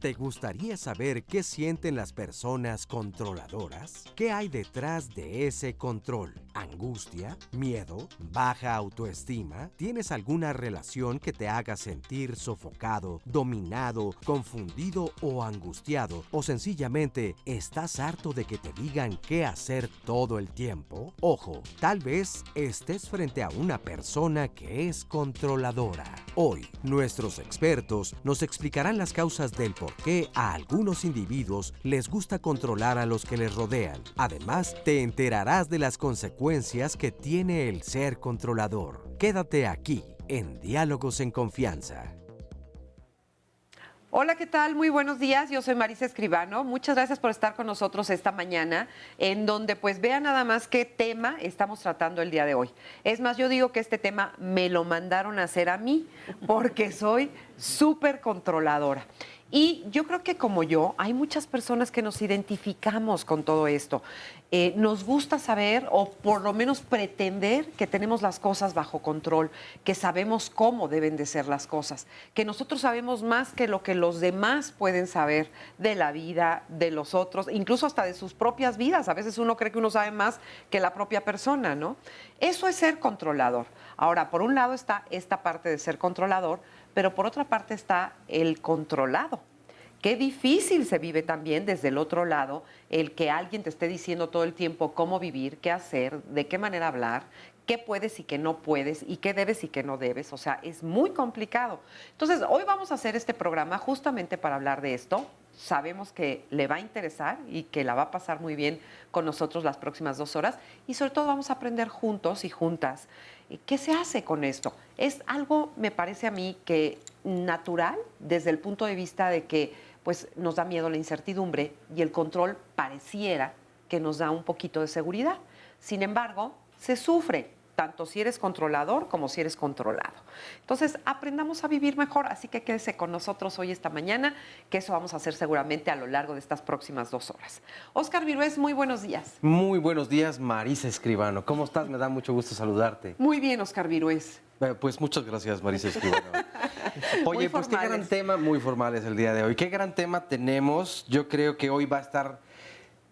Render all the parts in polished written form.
¿Te gustaría saber qué sienten las personas controladoras? ¿Qué hay detrás de ese control? ¿Angustia? ¿Miedo? ¿Baja autoestima? ¿Tienes alguna relación que te haga sentir sofocado, dominado, confundido o angustiado? ¿O sencillamente estás harto de que te digan qué hacer todo el tiempo? Ojo, tal vez estés frente a una persona que es controladora. Hoy, nuestros expertos nos explicarán las causas del por qué a algunos individuos les gusta controlar a los que les rodean. Además, te enterarás de las consecuencias que tiene el ser controlador. Quédate aquí, en Diálogos en Confianza. Hola, ¿qué tal? Muy buenos días. Yo soy Marisa Escribano. Muchas gracias por estar con nosotros esta mañana, en donde pues vean nada más qué tema estamos tratando el día de hoy. Es más, yo digo que este tema me lo mandaron a hacer a mí, porque soy súper controladora. Y yo creo que como yo, hay muchas personas que nos identificamos con todo esto. Nos gusta saber, o por lo menos pretender, que tenemos las cosas bajo control, que sabemos cómo deben de ser las cosas, que nosotros sabemos más que lo que los demás pueden saber de la vida, de los otros, incluso hasta de sus propias vidas. A veces uno cree que uno sabe más que la propia persona, ¿no? Eso es ser controlador. Ahora, por un lado está esta parte de ser controlador, pero por otra parte está el controlado. Qué difícil se vive también desde el otro lado el que alguien te esté diciendo todo el tiempo cómo vivir, qué hacer, de qué manera hablar, qué puedes y qué no puedes y qué debes y qué no debes. O sea, es muy complicado. Entonces, hoy vamos a hacer este programa justamente para hablar de esto. Sabemos que le va a interesar y que la va a pasar muy bien con nosotros las próximas 2 horas y sobre todo vamos a aprender juntos y juntas qué se hace con esto. Es algo, me parece a mí, que natural desde el punto de vista de que pues nos da miedo la incertidumbre y el control pareciera que nos da un poquito de seguridad. Sin embargo, se sufre, tanto si eres controlador como si eres controlado. Entonces, aprendamos a vivir mejor, así que quédese con nosotros hoy, esta mañana, que eso vamos a hacer seguramente a lo largo de estas próximas 2 horas. Óscar Virués, muy buenos días. Muy buenos días, Marisa Escribano. ¿Cómo estás? Me da mucho gusto saludarte. Muy bien, Óscar Virués. Pues muchas gracias, Marisa Escribano. Oye, pues qué gran tema, muy formales el día de hoy. Qué gran tema tenemos. Yo creo que hoy va a estar...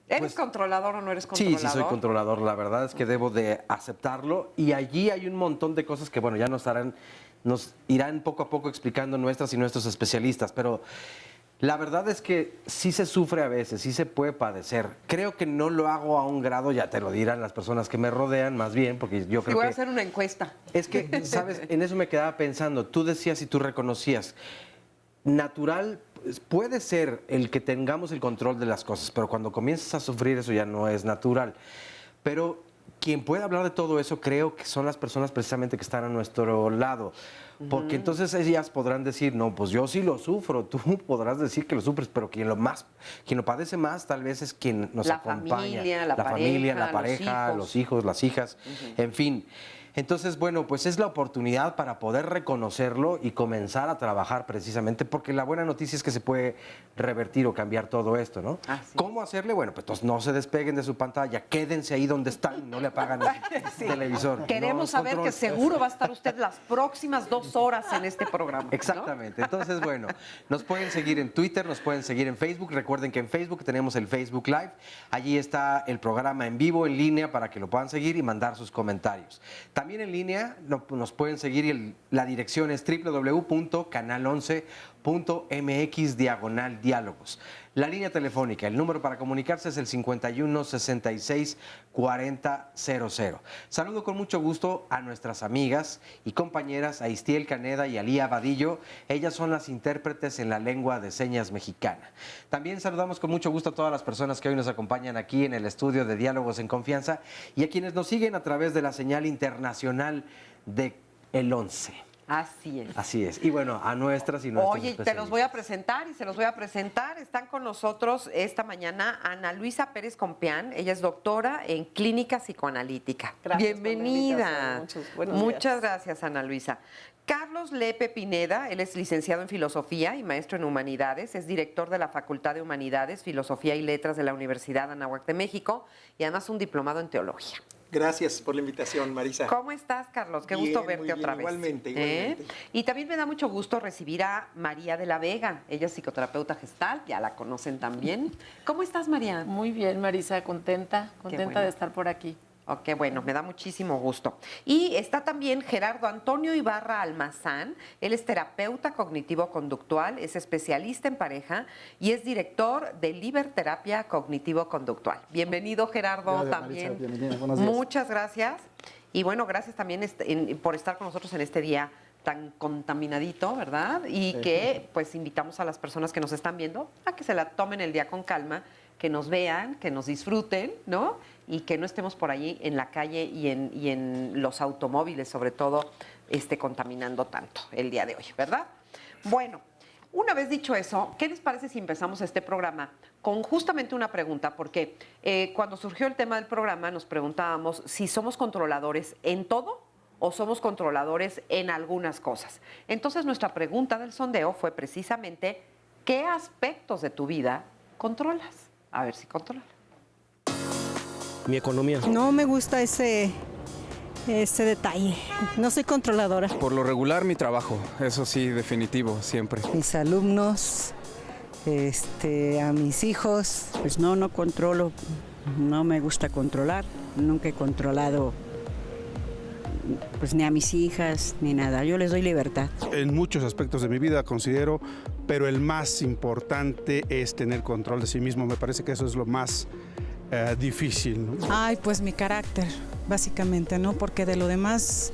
¿Eres controlador o no eres controlador? Sí, soy controlador. La verdad es que debo de aceptarlo. Y allí hay un montón de cosas que, bueno, ya nos irán poco a poco explicando nuestras y nuestros especialistas. Pero la verdad es que sí se sufre a veces, sí se puede padecer. Creo que no lo hago a un grado, ya te lo dirán las personas que me rodean, más bien, porque yo creo que... voy a hacer una encuesta. Es que, ¿sabes? En eso me quedaba pensando. Tú decías y tú reconocías. Natural puede ser el que tengamos el control de las cosas, pero cuando comienzas a sufrir eso ya no es natural. Pero quien puede hablar de todo eso creo que son las personas precisamente que están a nuestro lado. Porque entonces ellas podrán decir, no, pues yo sí lo sufro, tú podrás decir que lo sufres, pero quien lo padece más tal vez es quien nos acompaña. La familia, la pareja, los hijos, las hijas, en fin. Entonces, bueno, pues es la oportunidad para poder reconocerlo y comenzar a trabajar precisamente, porque la buena noticia es que se puede revertir o cambiar todo esto, ¿no? ¿Cómo hacerle? Bueno, pues entonces no se despeguen de su pantalla, quédense ahí donde están, no le apagan el televisor. Queremos saber que seguro va a estar usted las próximas 2 horas en este programa, ¿no? Exactamente. Entonces, bueno, nos pueden seguir en Twitter, nos pueden seguir en Facebook. Recuerden que en Facebook tenemos el Facebook Live. Allí está el programa en vivo, en línea, para que lo puedan seguir y mandar sus comentarios. También en línea nos pueden seguir y la dirección es www.canal11.mx/diálogos. La línea telefónica, el número para comunicarse es el 51 66 40 00. Saludo con mucho gusto a nuestras amigas y compañeras Aistiel Caneda y Alía Vadillo. Ellas son las intérpretes en la lengua de señas mexicana. También saludamos con mucho gusto a todas las personas que hoy nos acompañan aquí en el estudio de Diálogos en Confianza y a quienes nos siguen a través de la señal internacional de El 11. Así es. Así es. Y bueno, a nuestras y nuestros Oye, te los voy a presentar y se los voy a presentar. Están con nosotros esta mañana Ana Luisa Pérez Compeán. Ella es doctora en clínica psicoanalítica. Gracias. Bienvenida. Muchas gracias, Ana Luisa. Carlos Lepe Pineda, él es licenciado en Filosofía y maestro en Humanidades, es director de la Facultad de Humanidades, Filosofía y Letras de la Universidad Anáhuac de México y además un diplomado en Teología. Gracias por la invitación, Marisa. ¿Cómo estás, Carlos? Qué Bien, gusto muy verte bien, otra vez. igualmente. Y también me da mucho gusto recibir a María de la Vega. Ella es psicoterapeuta gestal, ya la conocen también. ¿Cómo estás, María? Muy bien, Marisa, contenta bueno. de estar por aquí. Ok, bueno, me da muchísimo gusto. Y está también Gerardo Antonio Ibarra Almazán. Él es terapeuta cognitivo-conductual, es especialista en pareja y es director de Liberterapia Cognitivo-Conductual. Bienvenido, Gerardo, Gracias, también. Marisa, bienvenida, buenos días. Muchas gracias. Y bueno, gracias también por estar con nosotros en este día tan contaminadito, ¿verdad? Y que pues invitamos a las personas que nos están viendo a que se la tomen el día con calma, que nos vean, que nos disfruten, ¿no? Y que no estemos por allí en la calle y en los automóviles, sobre todo, contaminando tanto el día de hoy, ¿verdad? Bueno, una vez dicho eso, ¿qué les parece si empezamos este programa con justamente una pregunta? Porque cuando surgió el tema del programa nos preguntábamos si somos controladores en todo o somos controladores en algunas cosas. Entonces nuestra pregunta del sondeo fue precisamente, ¿qué aspectos de tu vida controlas? A ver si controlas. Mi economía. No me gusta ese detalle. No soy controladora. Por lo regular, mi trabajo, eso sí, definitivo, siempre. Mis alumnos, a mis hijos. Pues no controlo, no me gusta controlar. Nunca he controlado pues ni a mis hijas ni nada. Yo les doy libertad. En muchos aspectos de mi vida considero, pero el más importante es tener control de sí mismo. Me parece que eso es lo más difícil, ¿no? Ay, pues mi carácter, básicamente, ¿no? Porque de lo demás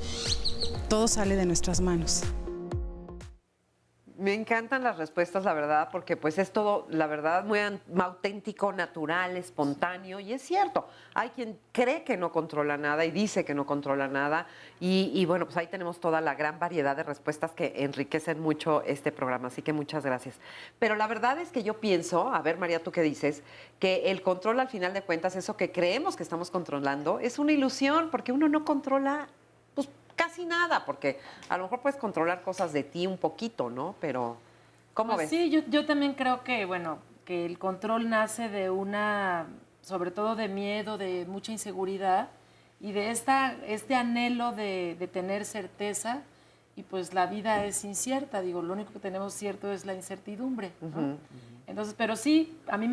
todo sale de nuestras manos. Me encantan las respuestas, la verdad, porque pues es todo, la verdad, muy auténtico, natural, espontáneo, y es cierto. Hay quien cree que no controla nada y dice que no controla nada, y bueno, pues ahí tenemos toda la gran variedad de respuestas que enriquecen mucho este programa, así que muchas gracias. Pero la verdad es que yo pienso, a ver, María, ¿tú qué dices? Que el control, al final de cuentas, eso que creemos que estamos controlando, es una ilusión, porque uno no controla, pues, casi nada, porque a lo mejor puedes controlar cosas de ti un poquito, ¿no? Pero, ¿cómo ves? Sí, yo también creo que, bueno, que el control nace de sobre todo de miedo, de mucha inseguridad y de este anhelo de tener certeza, y pues la vida es incierta, digo, lo único que tenemos cierto es la incertidumbre, ¿no? Entonces, pero sí, a mí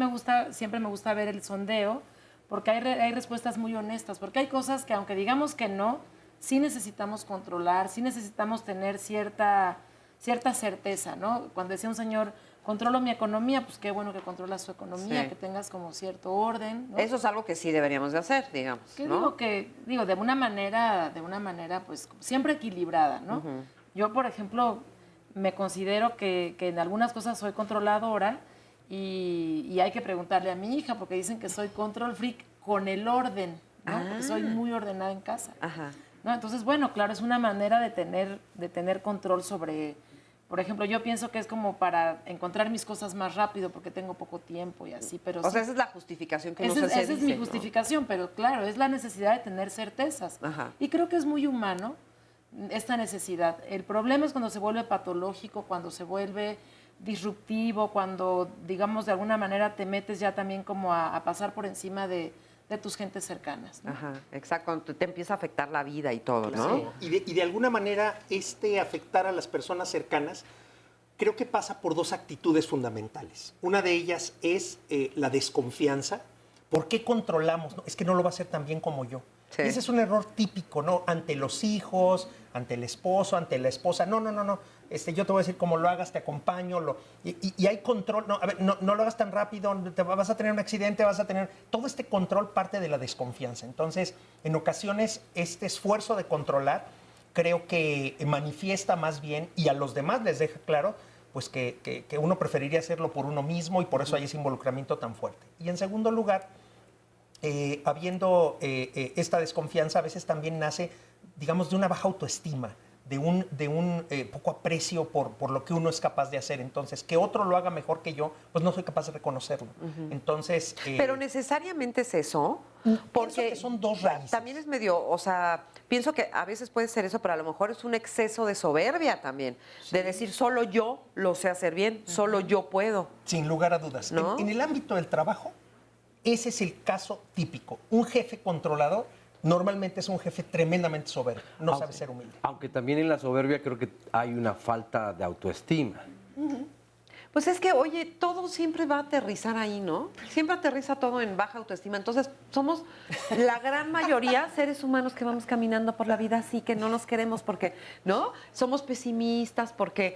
siempre me gusta ver el sondeo, porque hay respuestas muy honestas, porque hay cosas que aunque digamos que no, sí necesitamos controlar, sí necesitamos tener cierta certeza, ¿no? Cuando decía un señor, controlo mi economía, pues qué bueno que controlas tu economía, Sí. Que tengas como cierto orden, ¿no? Eso es algo que sí deberíamos de hacer, digamos, ¿Qué ¿no? digo, de una manera, pues siempre equilibrada, ¿no? Yo, por ejemplo, me considero que en algunas cosas soy controladora y hay que preguntarle a mi hija, porque dicen que soy control freak con el orden, ¿no? Porque soy muy ordenada en casa. Ajá. ¿No? Entonces, bueno, claro, es una manera de tener control sobre, por ejemplo, yo pienso que es como para encontrar mis cosas más rápido porque tengo poco tiempo y así, pero O sea, esa es la justificación que uno se esa es dice, mi ¿no? justificación, pero claro, es la necesidad de tener certezas. Ajá. Y creo que es muy humano esta necesidad. El problema es cuando se vuelve patológico, cuando se vuelve disruptivo, cuando, digamos, de alguna manera te metes ya también como a pasar por encima de tus gentes cercanas, ¿no? Ajá, exacto, cuando te empieza a afectar la vida y todo, ¿no? Sí. Y de alguna manera afectar a las personas cercanas creo que pasa por dos actitudes fundamentales. Una de ellas es la desconfianza. ¿Por qué controlamos? No, es que no lo va a hacer tan bien como yo. Sí. Ese es un error típico, ¿no? Ante los hijos, ante el esposo, ante la esposa. No. Yo te voy a decir cómo lo hagas, te acompaño. Y hay control. No, a ver, no lo hagas tan rápido, vas a tener un accidente, todo este control parte de la desconfianza. Entonces, en ocasiones, este esfuerzo de controlar creo que manifiesta más bien y a los demás les deja claro pues que uno preferiría hacerlo por uno mismo y por eso hay ese involucramiento tan fuerte. Y en segundo lugar, habiendo esta desconfianza, a veces también nace, digamos, de una baja autoestima, de un poco aprecio por lo que uno es capaz de hacer. Entonces, que otro lo haga mejor que yo, pues no soy capaz de reconocerlo. Entonces... Pero necesariamente es eso, porque pienso que son dos raíces. También es medio, o sea, pienso que a veces puede ser eso, pero a lo mejor es un exceso de soberbia también, de decir solo yo lo sé hacer bien, solo yo puedo. Sin lugar a dudas. ¿No? En el ámbito del trabajo, ese es el caso típico. Un jefe controlador normalmente es un jefe tremendamente soberbio, no Aunque- sabe ser humilde. Aunque también en la soberbia creo que hay una falta de autoestima. Pues es que, oye, todo siempre va a aterrizar ahí, ¿no? Siempre aterriza todo en baja autoestima. Entonces, somos la gran mayoría seres humanos que vamos caminando por la vida así, que no nos queremos porque, ¿no? Somos pesimistas, porque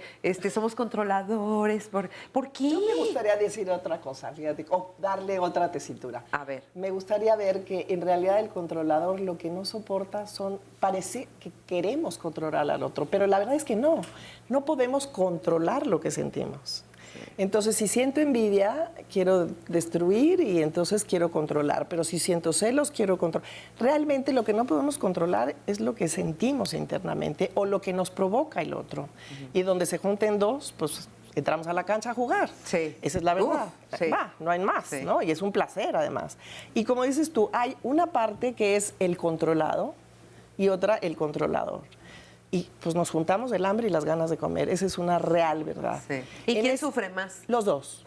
somos controladores. ¿Por qué? Yo me gustaría decir otra cosa, fíjate, o darle otra tesitura. A ver. Me gustaría ver que en realidad el controlador lo que no soporta parece que queremos controlar al otro, pero la verdad es que no podemos controlar lo que sentimos. Entonces, si siento envidia, quiero destruir y entonces quiero controlar. Pero si siento celos, quiero controlar. Realmente lo que no podemos controlar es lo que sentimos internamente o lo que nos provoca el otro. Y donde se junten dos, pues entramos a la cancha a jugar. Sí. Esa es la verdad. Sí. Va, no hay más, Sí. ¿no? Y es un placer, además. Y como dices tú, hay una parte que es el controlado y otra el controlador. Y pues nos juntamos el hambre y las ganas de comer. Esa es una real verdad. Sí. ¿Y quién sufre más? Los dos.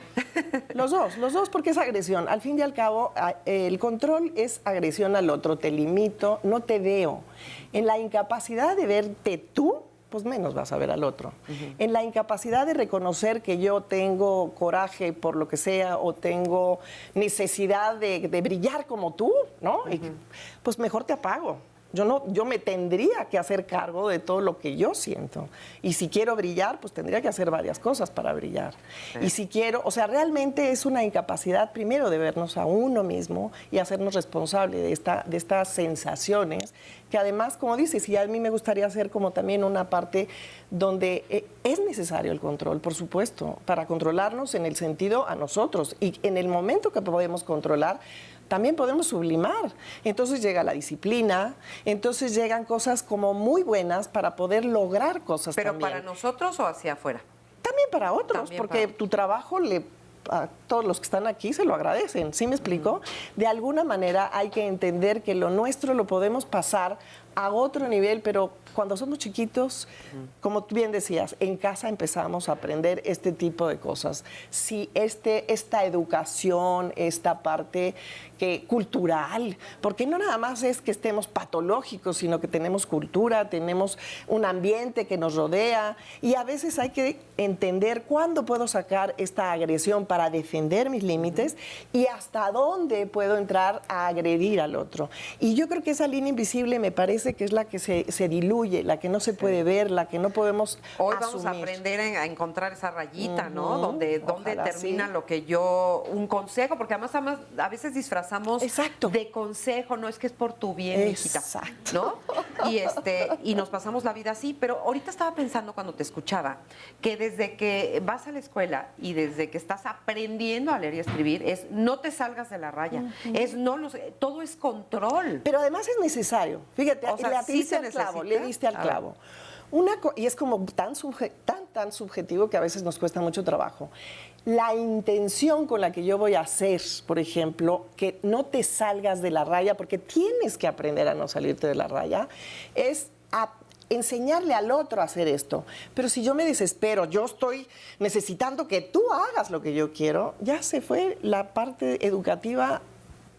Los dos, porque es agresión. Al fin y al cabo, el control es agresión al otro. Te limito, no te veo. En la incapacidad de verte tú, pues menos vas a ver al otro. En la incapacidad de reconocer que yo tengo coraje por lo que sea o tengo necesidad de brillar como tú, ¿no? Y, pues mejor te apago. Yo me tendría que hacer cargo de todo lo que yo siento. Y si quiero brillar, pues tendría que hacer varias cosas para brillar. Sí. Y si quiero, o sea, realmente es una incapacidad primero de vernos a uno mismo y hacernos responsable de estas sensaciones, que además, como dices, y a mí me gustaría hacer como también una parte donde es necesario el control, por supuesto, para controlarnos en el sentido a nosotros. Y en el momento que podemos controlar, también podemos sublimar. Entonces llega la disciplina, entonces llegan cosas como muy buenas para poder lograr cosas ¿Pero también. para nosotros o hacia afuera? También para otros, También porque para... tu trabajo a todos los que están aquí se lo agradecen. ¿Sí me explico? De alguna manera hay que entender que lo nuestro lo podemos pasar a otro nivel, pero cuando somos chiquitos, como tú bien decías, en casa empezamos a aprender este tipo de cosas. Si esta educación, esta parte cultural, porque no nada más es que estemos patológicos, sino que tenemos cultura, tenemos un ambiente que nos rodea y a veces hay que entender cuándo puedo sacar esta agresión para defender mis límites y hasta dónde puedo entrar a agredir al otro. Y yo creo que esa línea invisible me parece que es la que se diluye, la que no se puede ver, la que no podemos Hoy asumir. vamos a aprender a encontrar esa rayita, ¿no? Ujú, Donde ojalá termina sí. lo que un consejo, porque además a veces disfrazamos de consejo, no es que es por tu bien, hijita, ¿no? Y nos pasamos la vida así, pero ahorita estaba pensando cuando te escuchaba que desde que vas a la escuela y desde que estás aprendiendo a leer y escribir, no te salgas de la raya, todo es control. Pero además es necesario. Fíjate, O sea, le diste al clavo. Y es como tan subjetivo que a veces nos cuesta mucho trabajo. La intención con la que yo voy a hacer, por ejemplo, que no te salgas de la raya, porque tienes que aprender a no salirte de la raya, es enseñarle al otro a hacer esto. Pero si yo me desespero, yo estoy necesitando que tú hagas lo que yo quiero, ya se fue la parte educativa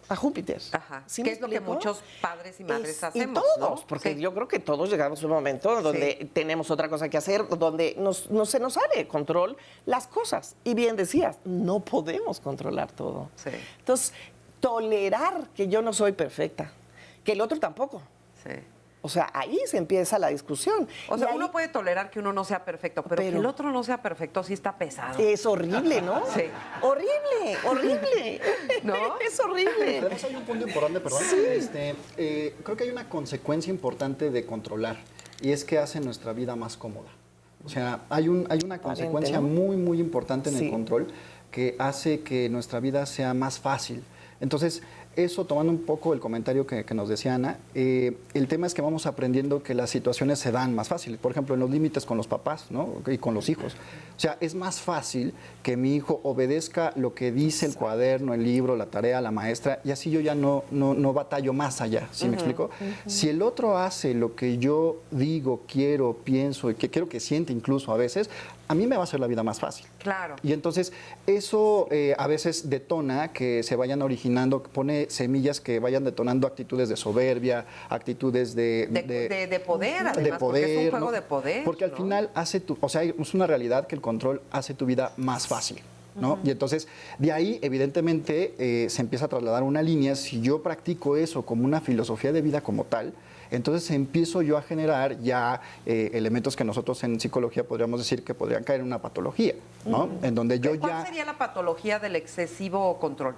a Júpiter. Ajá. ¿Sí que me es lo que explico? muchos padres y madres hacemos, y todos, ¿no? porque Sí. yo creo que todos llegamos a un momento donde tenemos otra cosa que hacer, donde no se nos sale de control las cosas. Y bien decías, no podemos controlar todo. Sí. Entonces, tolerar que yo no soy perfecta, que el otro tampoco. Sí. O sea, ahí se empieza la discusión. O sea, Y ahí uno puede tolerar que uno no sea perfecto, pero que el otro no sea perfecto sí está pesado. es horrible, ¿no? Sí. Horrible. ¿No? Es horrible. Además hay un punto importante, perdón. Sí. Creo que hay una consecuencia importante de controlar y es que hace nuestra vida más cómoda. O sea, hay una consecuencia ¿no? muy, muy importante en Sí. el control que hace que nuestra vida sea más fácil. Entonces, eso, tomando un poco el comentario que nos decía Ana, el tema es que vamos aprendiendo que las situaciones se dan más fácil. Por ejemplo, en los límites con los papás, ¿no? Y con los hijos. O sea, es más fácil que mi hijo obedezca lo que dice el cuaderno, el libro, la tarea, la maestra, y así yo ya no batallo más allá, ¿sí me explico? Si el otro hace lo que yo digo, quiero, pienso, y que quiero que siente incluso a veces, a mí me va a hacer la vida más fácil. Claro. Y entonces eso a veces detona que se vayan originando, pone tiene semillas que vayan detonando actitudes de soberbia, actitudes de poder, además, porque es un juego de poder. Porque al final es una realidad que el control hace tu vida más fácil. ¿no? Y entonces, de ahí, evidentemente, se empieza a trasladar una línea. Si yo practico eso como una filosofía de vida como tal, entonces empiezo yo a generar ya elementos que nosotros en psicología podríamos decir que podrían caer en una patología, ¿no? En donde yo ¿Cuál sería la patología del excesivo control?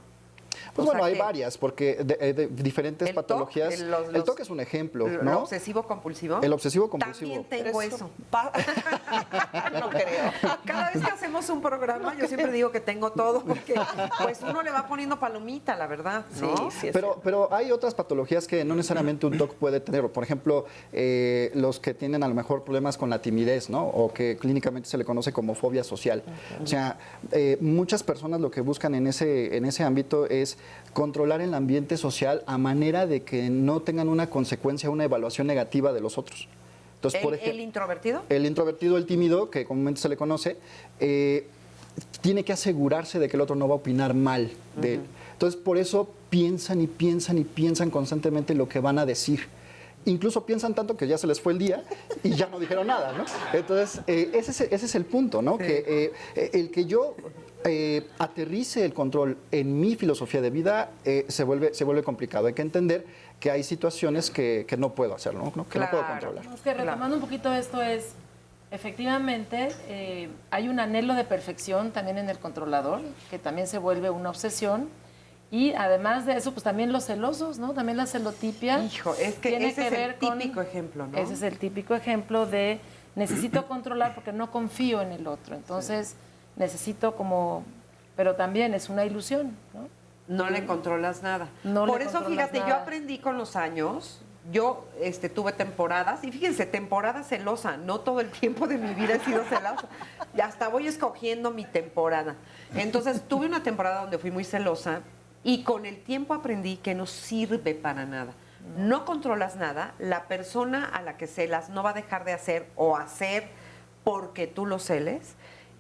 Pues bueno, hay varias, porque de diferentes patologías. El TOC es un ejemplo, ¿no? ¿El obsesivo-compulsivo? El obsesivo-compulsivo. También tengo eso. No creo. Cada vez que hacemos un programa, yo siempre digo que tengo todo, porque pues uno le va poniendo palomita, la verdad, ¿no? Sí, pero hay otras patologías que no necesariamente un TOC puede tener. Por ejemplo, los que tienen a lo mejor problemas con la timidez, ¿no? O que clínicamente se le conoce como fobia social. O sea, muchas personas lo que buscan en ese ámbito es controlar el ambiente social a manera de que no tengan una consecuencia, una evaluación negativa de los otros. Entonces, por ejemplo, ¿El introvertido? El introvertido, el tímido, que comúnmente se le conoce, tiene que asegurarse de que el otro no va a opinar mal de él. Entonces, por eso piensan y piensan y piensan constantemente lo que van a decir. Incluso piensan tanto que ya se les fue el día y ya no dijeron nada, ¿no? Entonces, ese es el punto, ¿no? Sí. Que el que yo aterrice el control en mi filosofía de vida se vuelve complicado. Hay que entender que hay situaciones que no puedo hacer, ¿no? Que no puedo controlar. Es que retomando un poquito esto es, efectivamente, hay un anhelo de perfección también en el controlador, que también se vuelve una obsesión. Y además de eso, pues también los celosos, ¿no? También la celotipia. Hijo, es que tiene ese que es ver el típico ejemplo, ¿no? Ese es el típico ejemplo de necesito controlar porque no confío en el otro. Entonces, necesito como... Pero también es una ilusión, ¿no? No le controlas nada. Por eso, fíjate, yo aprendí con los años... Yo tuve temporadas, y fíjense, temporada celosa, no todo el tiempo de mi vida he sido celosa, y hasta voy escogiendo mi temporada. Entonces, tuve una temporada donde fui muy celosa, y con el tiempo aprendí que no sirve para nada. No controlas nada, la persona a la que celas no va a dejar de hacer o hacer porque tú lo celes,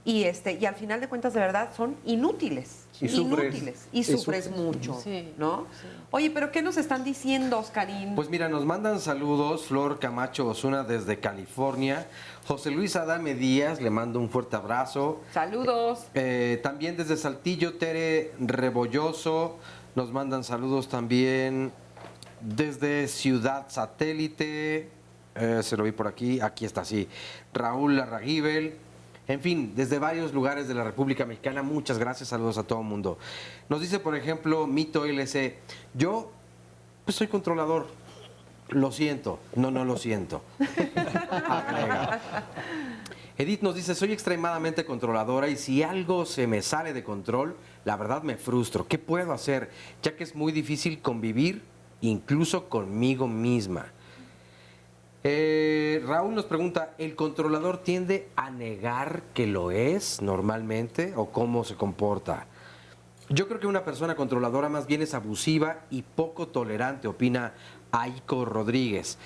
y al final de cuentas, de verdad, son inútiles. Y sufres mucho, sí, ¿no? Sí. Oye, pero ¿qué nos están diciendo, Oscarín? Pues mira, nos mandan saludos Flor Camacho Osuna desde California, José Luis Adame Díaz, le mando un fuerte abrazo. Saludos. También desde Saltillo, Tere Rebolloso, nos mandan saludos también desde Ciudad Satélite, se lo vi por aquí está, sí, Raúl Larraguibel. En fin, desde varios lugares de la República Mexicana, muchas gracias, saludos a todo el mundo. Nos dice, por ejemplo, Mito LC, yo pues soy controlador, lo siento, no lo siento. Edith nos dice, soy extremadamente controladora y si algo se me sale de control, la verdad me frustro. ¿Qué puedo hacer? Ya que es muy difícil convivir incluso conmigo misma. Raúl nos pregunta, ¿el controlador tiende a negar que lo es normalmente o cómo se comporta? Yo creo que una persona controladora más bien es abusiva y poco tolerante, opina Aiko Rodríguez.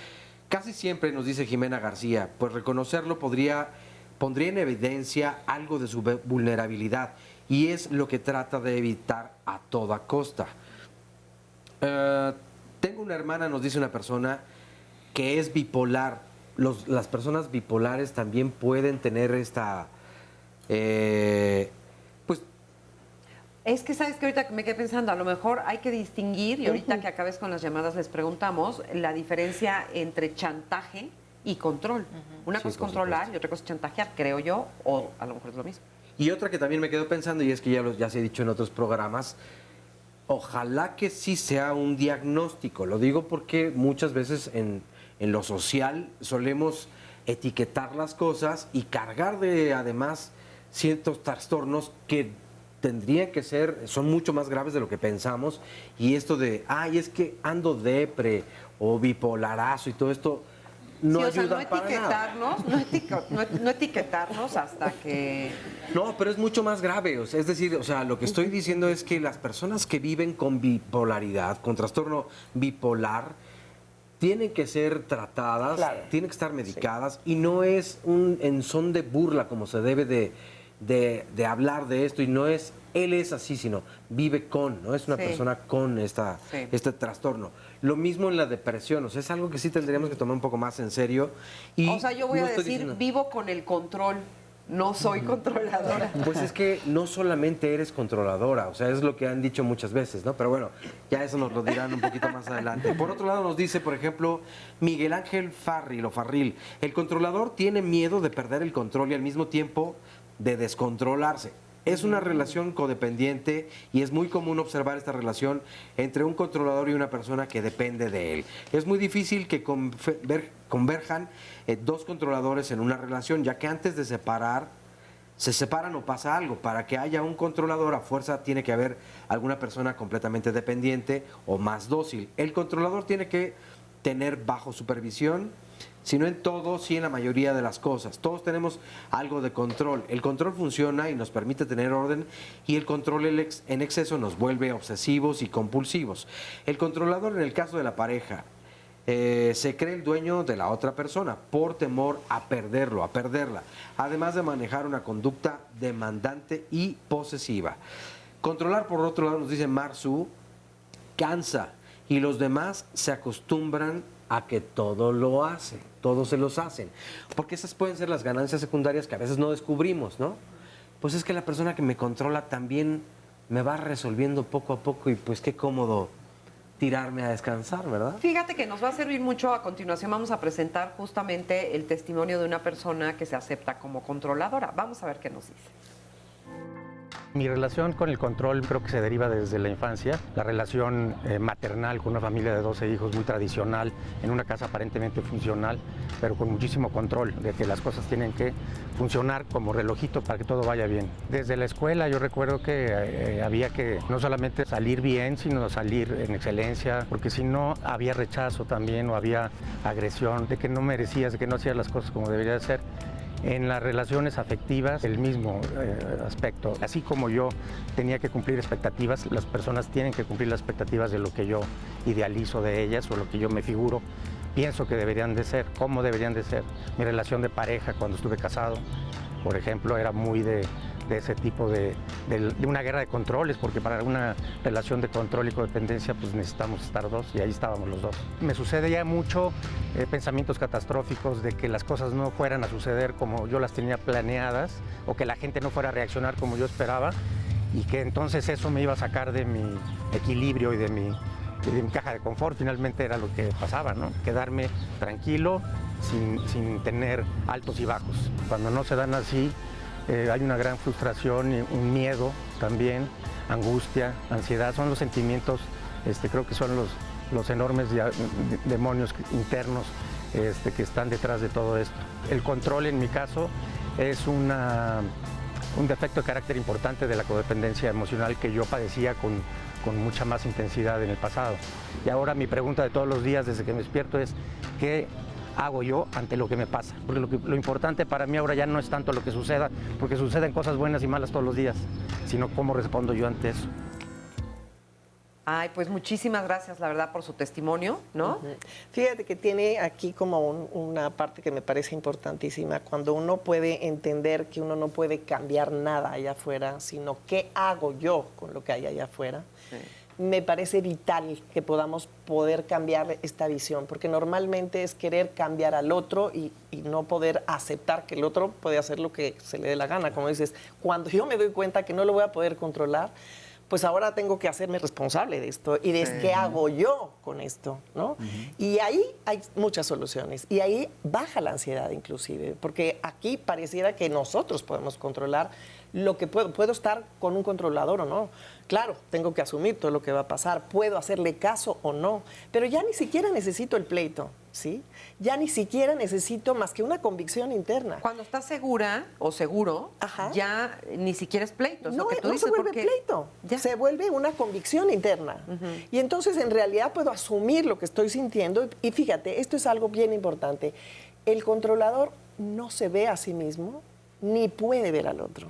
Casi siempre, nos dice Jimena García, pues reconocerlo pondría en evidencia algo de su vulnerabilidad y es lo que trata de evitar a toda costa. Tengo una hermana, nos dice una persona, que es bipolar. Las personas bipolares también pueden tener esta... pues... Es que, ¿sabes qué? Ahorita me quedé pensando, a lo mejor hay que distinguir, y ahorita que acabes con las llamadas les preguntamos, la diferencia entre chantaje y control. Una cosa es controlar y otra cosa es chantajear, creo yo, o a lo mejor es lo mismo. Y otra que también me quedo pensando, y es que ya se ha dicho en otros programas, ojalá que sí sea un diagnóstico. Lo digo porque muchas veces en lo social solemos etiquetar las cosas y cargar de, además, ciertos trastornos que tendrían que son mucho más graves de lo que pensamos. Y esto de, es que ando depre o bipolarazo y todo esto, no ayuda para nada. No etiquetarnos hasta que... No, pero es mucho más grave. Es decir, lo que estoy diciendo es que las personas que viven con bipolaridad, con trastorno bipolar, tienen que ser tratadas, claro, tienen que estar medicadas, sí, y no es en son de burla como se debe de hablar de esto, y no es él es así, sino vive con, ¿no? Es una persona con este trastorno. Lo mismo en la depresión, o sea, es algo que sí tendríamos que tomar un poco más en serio. Y o sea, yo voy a decir, vivo con el control. No soy controladora. Pues es que no solamente eres controladora, o sea, es lo que han dicho muchas veces, ¿no? Pero bueno, ya eso nos lo dirán un poquito más adelante. Por otro lado nos dice, por ejemplo, Miguel Ángel Farril, el controlador tiene miedo de perder el control y al mismo tiempo de descontrolarse. Es una relación codependiente y es muy común observar esta relación entre un controlador y una persona que depende de él. Es muy difícil que converjan dos controladores en una relación, ya que antes de se separan o pasa algo. Para que haya un controlador, a fuerza tiene que haber alguna persona completamente dependiente o más dócil. El controlador tiene que tener bajo supervisión, si no en todo, sí en la mayoría de las cosas. Todos tenemos algo de control. El control funciona y nos permite tener orden, y el control en exceso nos vuelve obsesivos y compulsivos. El controlador, en el caso de la pareja, se cree el dueño de la otra persona por temor a perderlo, a perderla, además de manejar una conducta demandante y posesiva. Controlar, por otro lado, nos dice Marzu, cansa, y los demás se acostumbran a que todo lo hace, todos se los hacen, porque esas pueden ser las ganancias secundarias que a veces no descubrimos, ¿no? Pues es que la persona que me controla también me va resolviendo poco a poco, y pues qué cómodo tirarme a descansar, ¿verdad? Fíjate que nos va a servir mucho. A continuación vamos a presentar justamente el testimonio de una persona que se acepta como controladora. Vamos a ver qué nos dice. Mi relación con el control creo que se deriva desde la infancia. La relación maternal con una familia de 12 hijos muy tradicional, en una casa aparentemente funcional, pero con muchísimo control de que las cosas tienen que funcionar como relojito para que todo vaya bien. Desde la escuela yo recuerdo que había que no solamente salir bien, sino salir en excelencia, porque si no había rechazo también, o había agresión de que no merecías, de que no hacías las cosas como debería de ser. En las relaciones afectivas, el mismo aspecto. Así como yo tenía que cumplir expectativas, las personas tienen que cumplir las expectativas de lo que yo idealizo de ellas o lo que yo me figuro, pienso que deberían de ser, cómo deberían de ser. Mi relación de pareja cuando estuve casado, por ejemplo, era muy de ese tipo de una guerra de controles, porque para una relación de control y codependencia pues necesitamos estar dos, y ahí estábamos los dos. Me sucede ya mucho pensamientos catastróficos de que las cosas no fueran a suceder como yo las tenía planeadas, o que la gente no fuera a reaccionar como yo esperaba, y que entonces eso me iba a sacar de mi equilibrio y de mi caja de confort. Finalmente era lo que pasaba, ¿no? Quedarme tranquilo sin tener altos y bajos. Cuando no se dan así, hay una gran frustración, y un miedo también, angustia, ansiedad. Son los sentimientos, creo que son los enormes demonios internos que están detrás de todo esto. El control, en mi caso, es un defecto de carácter importante de la codependencia emocional que yo padecía con mucha más intensidad en el pasado. Y ahora mi pregunta de todos los días desde que me despierto es: ¿qué hago yo ante lo que me pasa? Porque lo importante para mí ahora ya no es tanto lo que suceda, porque suceden cosas buenas y malas todos los días, sino cómo respondo yo ante eso. Ay, pues muchísimas gracias, la verdad, por su testimonio, ¿no? Fíjate que tiene aquí como una parte que me parece importantísima, cuando uno puede entender que uno no puede cambiar nada allá afuera, sino qué hago yo con lo que hay allá afuera. Sí. Me parece vital que podamos poder cambiar esta visión, porque normalmente es querer cambiar al otro y no poder aceptar que el otro puede hacer lo que se le dé la gana. Como dices, cuando yo me doy cuenta que no lo voy a poder controlar, pues ahora tengo que hacerme responsable de esto y de qué hago yo con esto, ¿no? Y ahí hay muchas soluciones, y ahí baja la ansiedad inclusive, porque aquí pareciera que nosotros podemos controlar lo que puedo estar con un controlador o no. Claro, tengo que asumir todo lo que va a pasar, puedo hacerle caso o no, pero ya ni siquiera necesito el pleito, ¿sí? Ya ni siquiera necesito más que una convicción interna. Cuando estás segura o seguro, ya ni siquiera es pleito. No, no se vuelve pleito, se vuelve una convicción interna. Y entonces en realidad puedo asumir lo que estoy sintiendo. Y fíjate, esto es algo bien importante. El controlador no se ve a sí mismo ni puede ver al otro.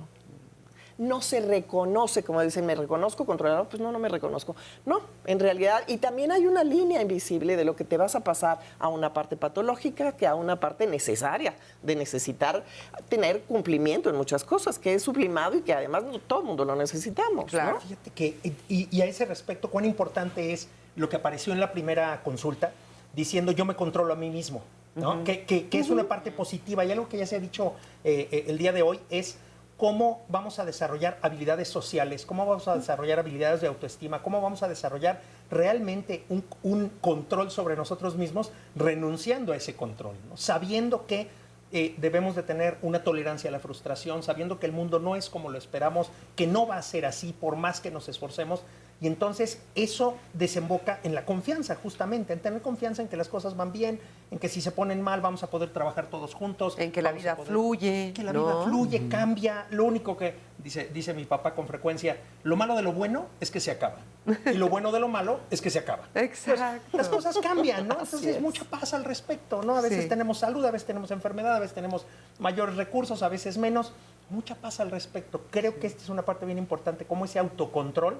no se reconoce, como dicen, me reconozco controlador, pues no me reconozco. No, en realidad, y también hay una línea invisible de lo que te vas a pasar a una parte patológica que a una parte necesaria, de necesitar tener cumplimiento en muchas cosas, que es sublimado y que además todo el mundo lo necesitamos. Claro. ¿no? Fíjate que, y a ese respecto, cuán importante es lo que apareció en la primera consulta, diciendo yo me controlo a mí mismo, ¿no? Que es una parte positiva. Y algo que ya se ha dicho el día de hoy es cómo vamos a desarrollar habilidades sociales, cómo vamos a desarrollar habilidades de autoestima, cómo vamos a desarrollar realmente un control sobre nosotros mismos, renunciando a ese control, ¿no? Sabiendo que debemos de tener una tolerancia a la frustración, sabiendo que el mundo no es como lo esperamos, que no va a ser así por más que nos esforcemos. Y entonces eso desemboca en la confianza, justamente, en tener confianza en que las cosas van bien, en que si se ponen mal vamos a poder trabajar todos juntos. En que la vida fluye. Que la vida fluye, cambia. Lo único que, dice mi papá con frecuencia, lo malo de lo bueno es que se acaba. Y lo bueno de lo malo es que se acaba. Exacto. Pues, las cosas cambian, ¿no? Entonces mucha paz al respecto, ¿no? A veces tenemos salud, a veces tenemos enfermedad, a veces tenemos mayores recursos, a veces menos. Mucha paz al respecto. Creo que esta es una parte bien importante, como ese autocontrol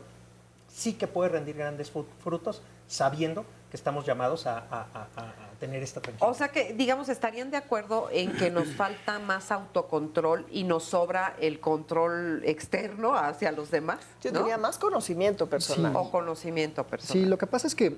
sí que puede rendir grandes frutos, sabiendo que estamos llamados a tener esta tranquilidad. O sea que, digamos, estarían de acuerdo en que nos falta más autocontrol y nos sobra el control externo hacia los demás, Yo ¿no? diría más conocimiento personal. Sí. O conocimiento personal. Sí, lo que pasa es que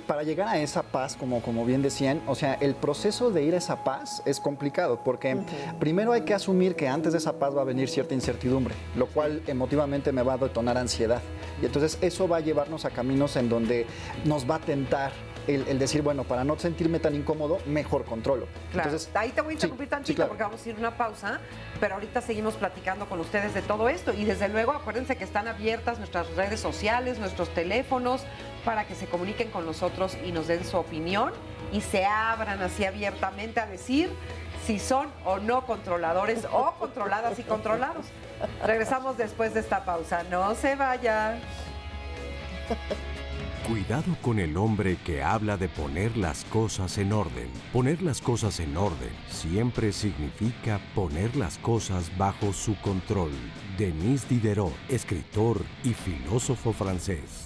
para llegar a esa paz, como bien decían, o sea, el proceso de ir a esa paz es complicado porque primero hay que asumir que antes de esa paz va a venir cierta incertidumbre, lo cual emotivamente me va a detonar ansiedad. Y entonces eso va a llevarnos a caminos en donde nos va a tentar el decir, bueno, para no sentirme tan incómodo, mejor controlo. Claro. Entonces, Ahí te voy a interrumpir tantito claro. porque vamos a ir a una pausa, pero ahorita seguimos platicando con ustedes de todo esto y desde luego acuérdense que están abiertas nuestras redes sociales, nuestros teléfonos para que se comuniquen con nosotros y nos den su opinión y se abran así abiertamente a decir si son o no controladores o controladas y controlados. Regresamos después de esta pausa. No se vayan. Cuidado con el hombre que habla de poner las cosas en orden. Poner las cosas en orden siempre significa poner las cosas bajo su control. Denis Diderot, escritor y filósofo francés.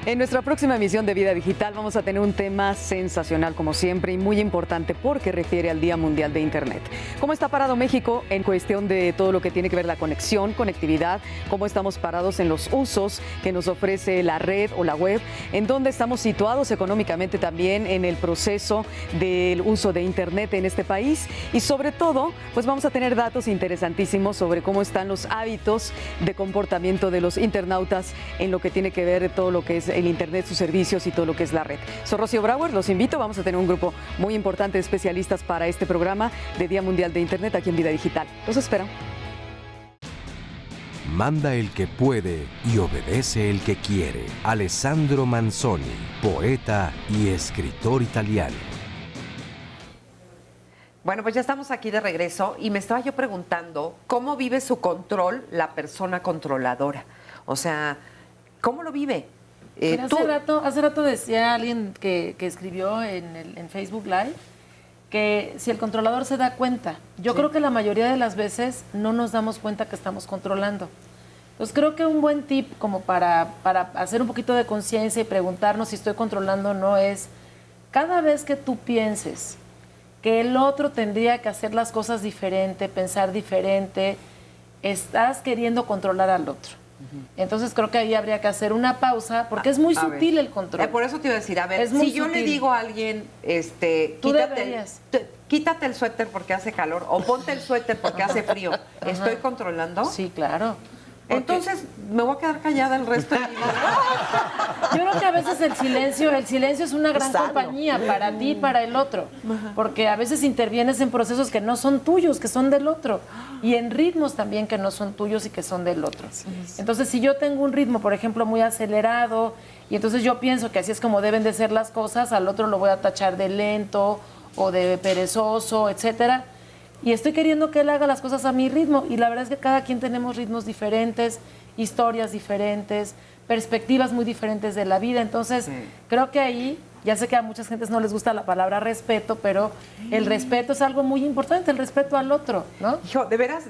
En nuestra próxima emisión de Vida Digital vamos a tener un tema sensacional como siempre y muy importante porque refiere al Día Mundial de Internet. ¿Cómo está parado México en cuestión de todo lo que tiene que ver la conexión, conectividad? ¿Cómo estamos parados en los usos que nos ofrece la red o la web? ¿En dónde estamos situados económicamente también en el proceso del uso de Internet en este país? Y sobre todo, pues vamos a tener datos interesantísimos sobre cómo están los hábitos de comportamiento de los internautas en lo que tiene que ver todo lo que es el Internet, sus servicios y todo lo que es la red. Soy Rocío Brauer, los invito, vamos a tener un grupo muy importante de especialistas para este programa de Día Mundial de Internet aquí en Vida Digital. Los espero. Manda el que puede y obedece el que quiere. Alessandro Manzoni, poeta y escritor italiano. Bueno, pues ya estamos aquí de regreso y me estaba yo preguntando cómo vive su control la persona controladora. O sea, ¿cómo lo vive? Hace rato decía alguien que escribió en Facebook Live que si el controlador se da cuenta, yo creo que la mayoría de las veces no nos damos cuenta que estamos controlando. Entonces creo que un buen tip como para hacer un poquito de conciencia y preguntarnos si estoy controlando o no es, cada vez que tú pienses que el otro tendría que hacer las cosas diferente, pensar diferente, estás queriendo controlar al otro. Entonces creo que ahí habría que hacer una pausa porque es muy sutil el control. Por eso te iba a decir, a ver, Es muy si yo le sutil. digo a alguien, quítate el suéter porque hace calor o ponte el suéter porque hace frío, ¿estoy controlando? Sí, claro. Entonces me voy a quedar callada el resto de mi vida. Yo creo que a veces el silencio es una gran compañía para ti y para el otro, porque a veces intervienes en procesos que no son tuyos, que son del otro, y en ritmos también que no son tuyos y que son del otro. Entonces, si yo tengo un ritmo, por ejemplo, muy acelerado, y entonces yo pienso que así es como deben de ser las cosas, al otro lo voy a tachar de lento o de perezoso, etcétera. Y estoy queriendo que él haga las cosas a mi ritmo. Y la verdad es que cada quien tenemos ritmos diferentes, historias diferentes, perspectivas muy diferentes de la vida. Entonces, creo que ahí Ya sé que a muchas gentes no les gusta la palabra respeto, pero el respeto es algo muy importante, el respeto al otro, ¿no? Hijo, de veras,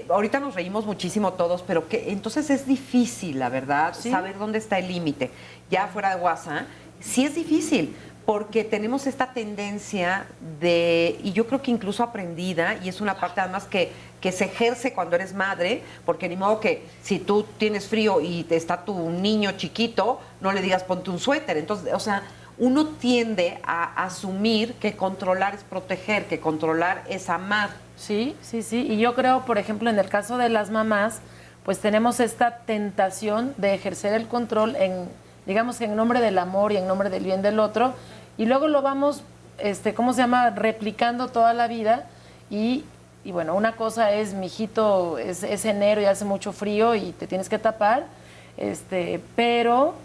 ahorita nos reímos muchísimo todos, pero que entonces es difícil, la verdad, saber dónde está el límite. Ya fuera de WhatsApp, sí es difícil, porque tenemos esta tendencia y yo creo que incluso aprendida, y es una parte además que se ejerce cuando eres madre, porque ni modo que si tú tienes frío y está tu niño chiquito, no le digas ponte un suéter. Entonces, o sea, uno tiende a asumir que controlar es proteger, que controlar es amar. Sí. Y yo creo, por ejemplo, en el caso de las mamás, pues tenemos esta tentación de ejercer el control digamos que en nombre del amor y en nombre del bien del otro, y luego lo vamos, replicando toda la vida, y bueno, una cosa es, mijito, es enero y hace mucho frío y te tienes que tapar, pero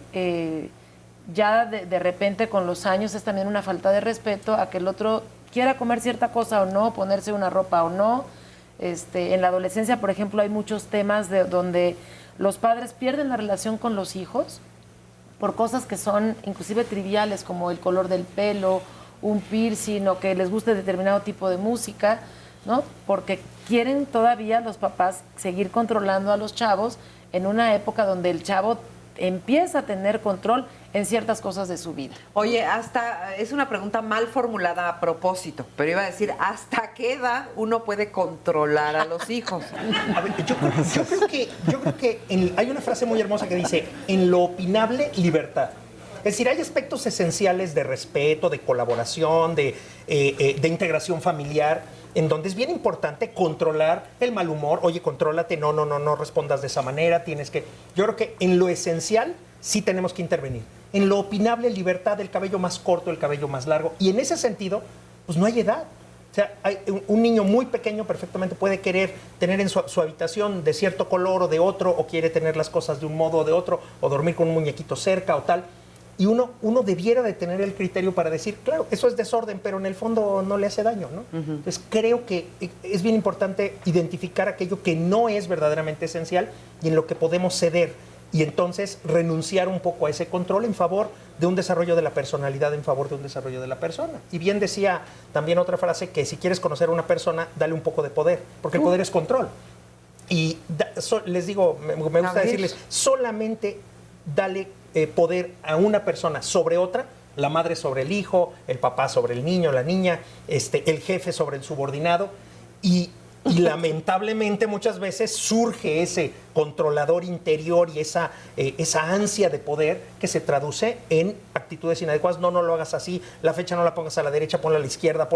ya de repente con los años es también una falta de respeto a que el otro quiera comer cierta cosa o no, ponerse una ropa o no. En la adolescencia, por ejemplo, hay muchos temas donde los padres pierden la relación con los hijos por cosas que son inclusive triviales, como el color del pelo, un piercing, o que les guste determinado tipo de música, ¿no? Porque quieren todavía los papás seguir controlando a los chavos en una época donde el chavo empieza a tener control en ciertas cosas de su vida. Oye, es una pregunta mal formulada a propósito, pero iba a decir, ¿hasta qué edad uno puede controlar a los hijos? A ver, yo creo que hay una frase muy hermosa que dice, en lo opinable, libertad. Es decir, hay aspectos esenciales de respeto, de colaboración, de integración familiar, en donde es bien importante controlar el mal humor. Oye, contrólate, no respondas de esa manera, tienes que... Yo creo que en lo esencial sí tenemos que intervenir. En lo opinable, libertad, el cabello más corto, el cabello más largo. Y en ese sentido, pues no hay edad. O sea, un niño muy pequeño perfectamente puede querer tener en su habitación de cierto color o de otro, o quiere tener las cosas de un modo o de otro, o dormir con un muñequito cerca o tal. Y uno debiera de tener el criterio para decir, claro, eso es desorden, pero en el fondo no le hace daño, ¿no? Entonces creo que es bien importante identificar aquello que no es verdaderamente esencial y en lo que podemos ceder, y entonces renunciar un poco a ese control en favor de un desarrollo de la personalidad, en favor de un desarrollo de la persona. Y bien decía también otra frase, que si quieres conocer a una persona, dale un poco de poder, porque el poder es control. Y les digo, me gusta decirles, solamente dale poder a una persona sobre otra, la madre sobre el hijo, el papá sobre el niño, la niña, el jefe sobre el subordinado, y lamentablemente muchas veces surge ese controlador interior y esa ansia de poder que se traduce en actitudes inadecuadas. No lo hagas así, la fecha no la pongas a la derecha, ponla a la izquierda,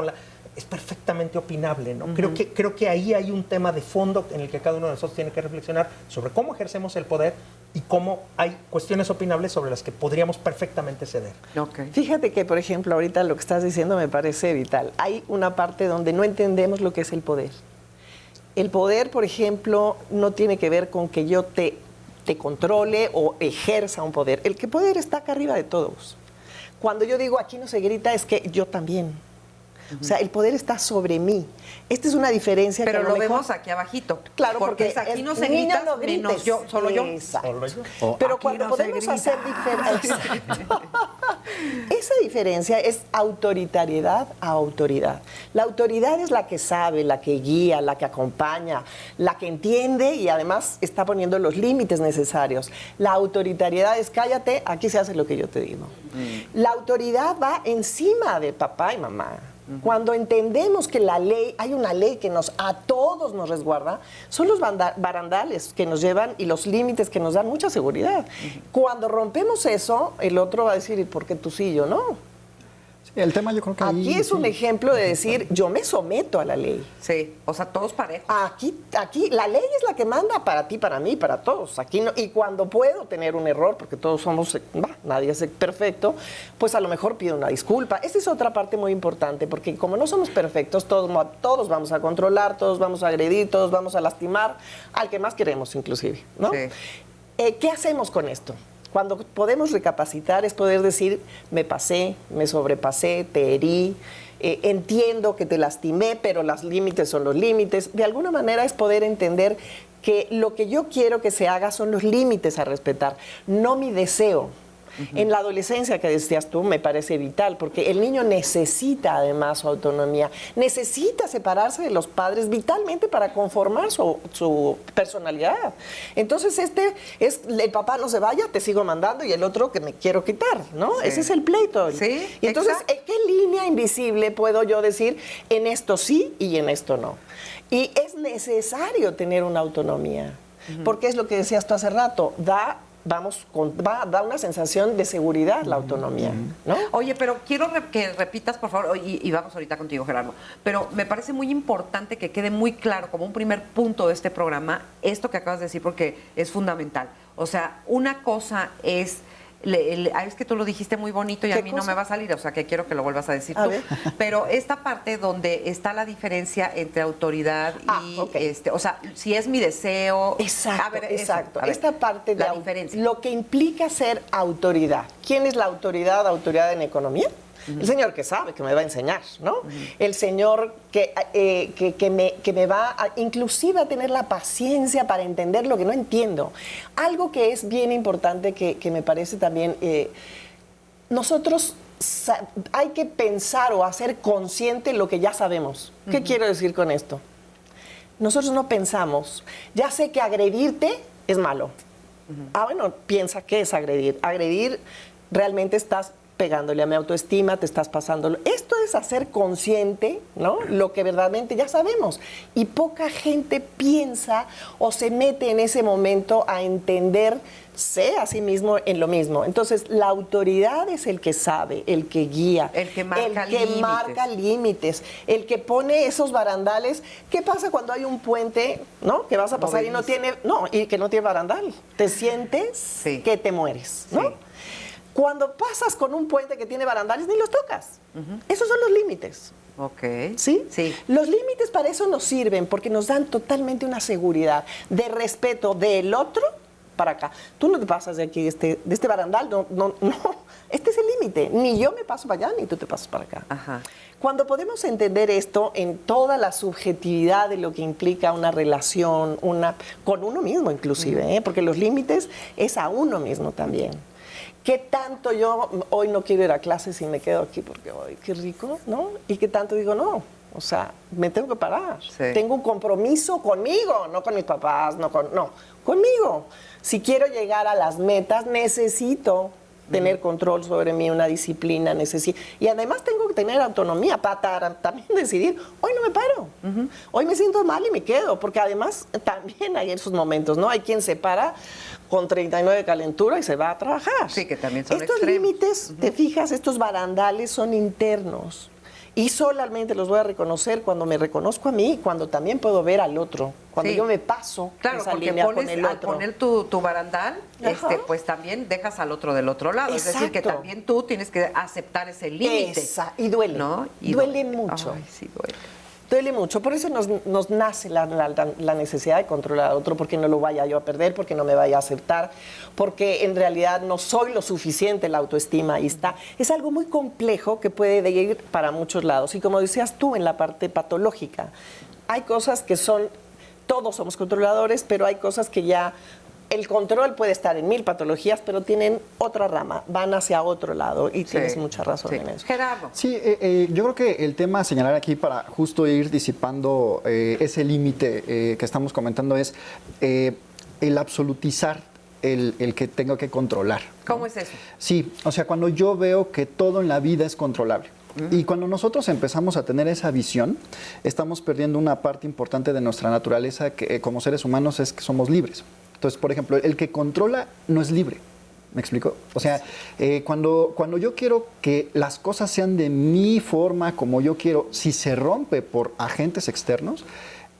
es perfectamente opinable, ¿no? Creo que ahí hay un tema de fondo en el que cada uno de nosotros tiene que reflexionar sobre cómo ejercemos el poder y cómo hay cuestiones opinables sobre las que podríamos perfectamente ceder. Okay. Fíjate que, por ejemplo, ahorita lo que estás diciendo me parece vital. Hay una parte donde no entendemos lo que es el poder. El poder, por ejemplo, no tiene que ver con que yo te controle o ejerza un poder. El poder está acá arriba de todos. Cuando yo digo aquí no se grita, es que yo también. O sea, el poder está sobre mí. Esta es una diferencia. Pero que lo vemos aquí abajito. Claro, porque aquí no se grita, no menos yo, solo yo. Pero cuando podemos hacer diferencia, esa diferencia es autoritariedad a autoridad. La autoridad es la que sabe, la que guía, la que acompaña, la que entiende y además está poniendo los límites necesarios. La autoritariedad es cállate, aquí se hace lo que yo te digo. La autoridad va encima de papá y mamá. Cuando entendemos que la ley, hay una ley que a todos nos resguarda, son los barandales que nos llevan y los límites que nos dan mucha seguridad. Cuando rompemos eso, el otro va a decir, ¿y por qué tú sí y yo no? Sí, el tema yo creo que aquí es un ejemplo de decir, yo me someto a la ley. Sí, o sea, todos parejos. Aquí la ley es la que manda para ti, para mí, para todos. Aquí no, y cuando puedo tener un error, porque todos somos, nadie es perfecto, pues a lo mejor pido una disculpa. Esa es otra parte muy importante, porque como no somos perfectos, todos vamos a controlar, todos vamos a agredir, todos vamos a lastimar, al que más queremos inclusive, ¿no? Sí. ¿Qué hacemos con esto? Cuando podemos recapacitar es poder decir, me pasé, me sobrepasé, te herí, entiendo que te lastimé, pero los límites son los límites. De alguna manera es poder entender que lo que yo quiero que se haga son los límites a respetar, no mi deseo. En la adolescencia que decías tú me parece vital, porque el niño necesita además su autonomía, necesita separarse de los padres vitalmente para conformar su personalidad. Entonces el papá no se vaya, te sigo mandando, y el otro que me quiero quitar, ¿no? Sí. Ese es el pleito. Sí, y entonces, exacto. ¿en qué línea invisible puedo yo decir en esto sí y en esto no? Y es necesario tener una autonomía, porque es lo que decías tú hace rato, da una sensación de seguridad la autonomía, ¿no? Oye, pero quiero que repitas, por favor, y vamos ahorita contigo, Gerardo, pero me parece muy importante que quede muy claro como un primer punto de este programa esto que acabas de decir, porque es fundamental. O sea, una cosa es... es que tú lo dijiste muy bonito y a mí no me va a salir, o sea que quiero que lo vuelvas a decir tú. Pero esta parte donde está la diferencia entre autoridad y o sea, si es mi deseo. Exacto, a ver, exacto. A ver, esta parte de la diferencia. Lo que implica ser autoridad. ¿Quién es la autoridad? ¿Autoridad en economía? El señor que sabe, que me va a enseñar, ¿no? El señor que me va inclusive a tener la paciencia para entender lo que no entiendo. Algo que es bien importante que me parece también, nosotros hay que pensar o hacer consciente lo que ya sabemos. ¿Qué quiero decir con esto? Nosotros no pensamos, ya sé que agredirte es malo. Bueno, piensa qué es agredir. Agredir, realmente estás pegándole a mi autoestima, te estás pasando. Esto es hacer consciente, ¿no? Lo que verdaderamente ya sabemos. Y poca gente piensa o se mete en ese momento a entenderse a sí mismo en lo mismo. Entonces, la autoridad es el que sabe, el que guía, el que marca límites, el que pone esos barandales. ¿Qué pasa cuando hay un puente, ¿no? Que vas a pasar y que no tiene barandal? Te sientes que te mueres, ¿no? Sí. Cuando pasas con un puente que tiene barandales, ni los tocas. Esos son los límites. Ok. ¿Sí? Sí. Los límites para eso nos sirven, porque nos dan totalmente una seguridad de respeto del otro para acá. Tú no te pasas de aquí, de este barandal, no. Este es el límite. Ni yo me paso para allá, ni tú te pasas para acá. Ajá. Cuando podemos entender esto en toda la subjetividad de lo que implica una relación, con uno mismo inclusive, porque los límites es a uno mismo también. ¿Qué tanto yo hoy no quiero ir a clases y me quedo aquí porque, ay, qué rico, ¿no? Y qué tanto digo, no, o sea, me tengo que parar. Sí. Tengo un compromiso conmigo, no con mis papás, conmigo. Si quiero llegar a las metas, necesito tener control sobre mí, una disciplina, y además tengo que tener autonomía para también decidir, hoy no me paro, hoy me siento mal y me quedo, porque además también hay esos momentos, ¿no? Hay quien se para con 39 de calentura y se va a trabajar. Sí, que también son estos extremos. Límites, te fijas, estos barandales son internos. Y solamente los voy a reconocer cuando me reconozco a mí, cuando también puedo ver al otro, cuando yo me paso esa línea con el otro. Al poner tu barandal, pues también dejas al otro del otro lado. Exacto. Es decir, que también tú tienes que aceptar ese límite. Y duele, ¿no? Duele mucho. Ay, sí, duele. Duele mucho, por eso nos nace la necesidad de controlar al otro, porque no lo vaya yo a perder, porque no me vaya a aceptar, porque en realidad no soy lo suficiente, la autoestima ahí está. Es algo muy complejo que puede ir para muchos lados. Y como decías tú, en la parte patológica, hay cosas que todos somos controladores, pero hay cosas que ya... El control puede estar en 1000 patologías, pero tienen otra rama, van hacia otro lado y tienes mucha razón en eso. Gerardo. Sí, yo creo que el tema a señalar aquí para justo ir disipando ese límite que estamos comentando es el absolutizar el que tengo que controlar, ¿no? ¿Cómo es eso? Sí, o sea, cuando yo veo que todo en la vida es controlable. Y cuando nosotros empezamos a tener esa visión, estamos perdiendo una parte importante de nuestra naturaleza que como seres humanos es que somos libres. Entonces, por ejemplo, el que controla no es libre. ¿Me explico? O sea, cuando yo quiero que las cosas sean de mi forma, como yo quiero, si se rompe por agentes externos,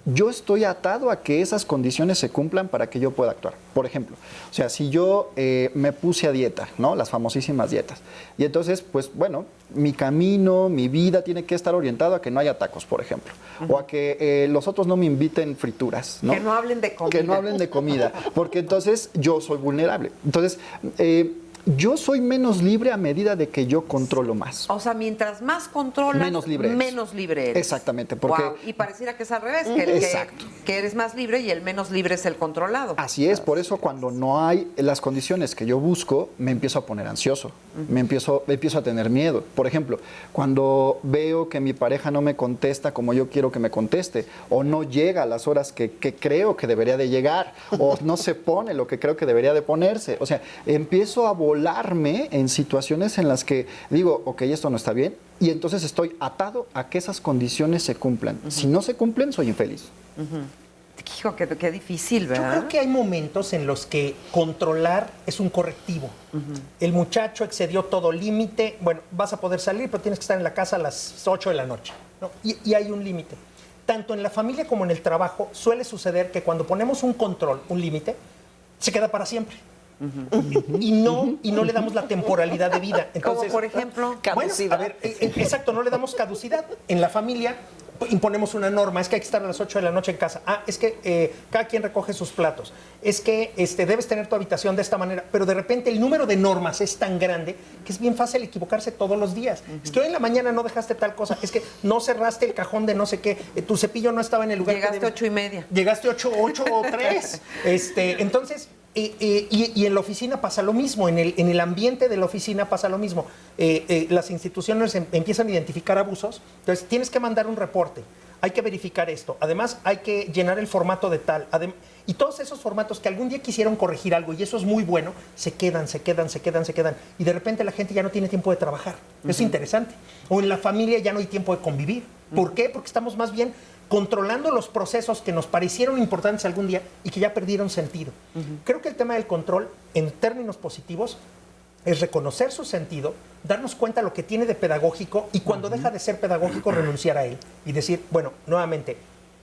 yo estoy atado a que esas condiciones se cumplan para que yo pueda actuar. Por ejemplo, o sea, si yo me puse a dieta, ¿no? Las famosísimas dietas. Y entonces, pues bueno, mi camino, mi vida tiene que estar orientado a que no haya tacos, por ejemplo. O a que los otros no me inviten frituras, ¿no? Que no hablen de comida. Que no hablen de comida, porque entonces yo soy vulnerable. Entonces, Yo soy menos libre a medida de que yo controlo más. O sea, mientras más controlas, menos libre eres. Exactamente. Porque, wow. Y pareciera que es al revés, que eres más libre y el menos libre es el controlado. Así es, por eso cuando no hay las condiciones que yo busco, me empiezo a poner ansioso, me empiezo a tener miedo. Por ejemplo, cuando veo que mi pareja no me contesta como yo quiero que me conteste, o no llega a las horas que creo que debería de llegar, o no se pone lo que creo que debería de ponerse. O sea, empiezo a volarme en situaciones en las que digo, ok, esto no está bien, y entonces estoy atado a que esas condiciones se cumplan. Si no se cumplen, soy infeliz. Hijo, qué difícil, ¿verdad? Yo creo que hay momentos en los que controlar es un correctivo. El muchacho excedió todo límite, bueno, vas a poder salir, pero tienes que estar en la casa a las 8 de la noche, ¿no? Y hay un límite. Tanto en la familia como en el trabajo suele suceder que cuando ponemos un control, un límite, se queda para siempre. Y no le damos la temporalidad de vida. Entonces, como por ejemplo, caducidad. Bueno, a ver, exacto, no le damos caducidad. En la familia imponemos una norma, es que hay que estar a las 8 de la noche en casa. Es que cada quien recoge sus platos. Es que debes tener tu habitación de esta manera. Pero de repente el número de normas es tan grande que es bien fácil equivocarse todos los días. Es que hoy en la mañana no dejaste tal cosa, es que no cerraste el cajón de no sé qué, tu cepillo no estaba en el lugar. Llegaste 8:30. Llegaste 8 o 3. Entonces... Y en la oficina pasa lo mismo, en el ambiente de la oficina pasa lo mismo. Las instituciones empiezan a identificar abusos, entonces tienes que mandar un reporte, hay que verificar esto, además hay que llenar el formato de tal, y todos esos formatos que algún día quisieron corregir algo, y eso es muy bueno, se quedan, y de repente la gente ya no tiene tiempo de trabajar. Es interesante. O en la familia ya no hay tiempo de convivir. ¿Por qué? Porque estamos más bien controlando los procesos que nos parecieron importantes algún día y que ya perdieron sentido. Creo que el tema del control, en términos positivos, es reconocer su sentido, darnos cuenta de lo que tiene de pedagógico y cuando deja de ser pedagógico, renunciar a él y decir, bueno, nuevamente,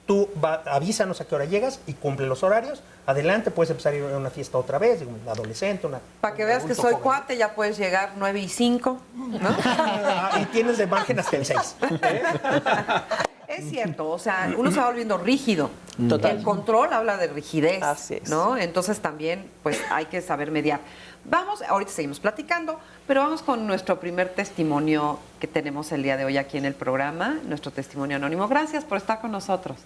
tú avísanos a qué hora llegas y cumple los horarios, adelante, puedes empezar a ir a una fiesta otra vez, un adolescente, para que veas que soy joven. Cuate, ya puedes llegar 9:05, ¿no? Y tienes de margen hasta el 6. Es cierto, o sea, uno se va volviendo rígido. Total. El control habla de rigidez, así es, ¿no? Entonces también, pues, hay que saber mediar. Vamos, ahorita seguimos platicando, pero vamos con nuestro primer testimonio que tenemos el día de hoy aquí en el programa, nuestro testimonio anónimo. Gracias por estar con nosotros.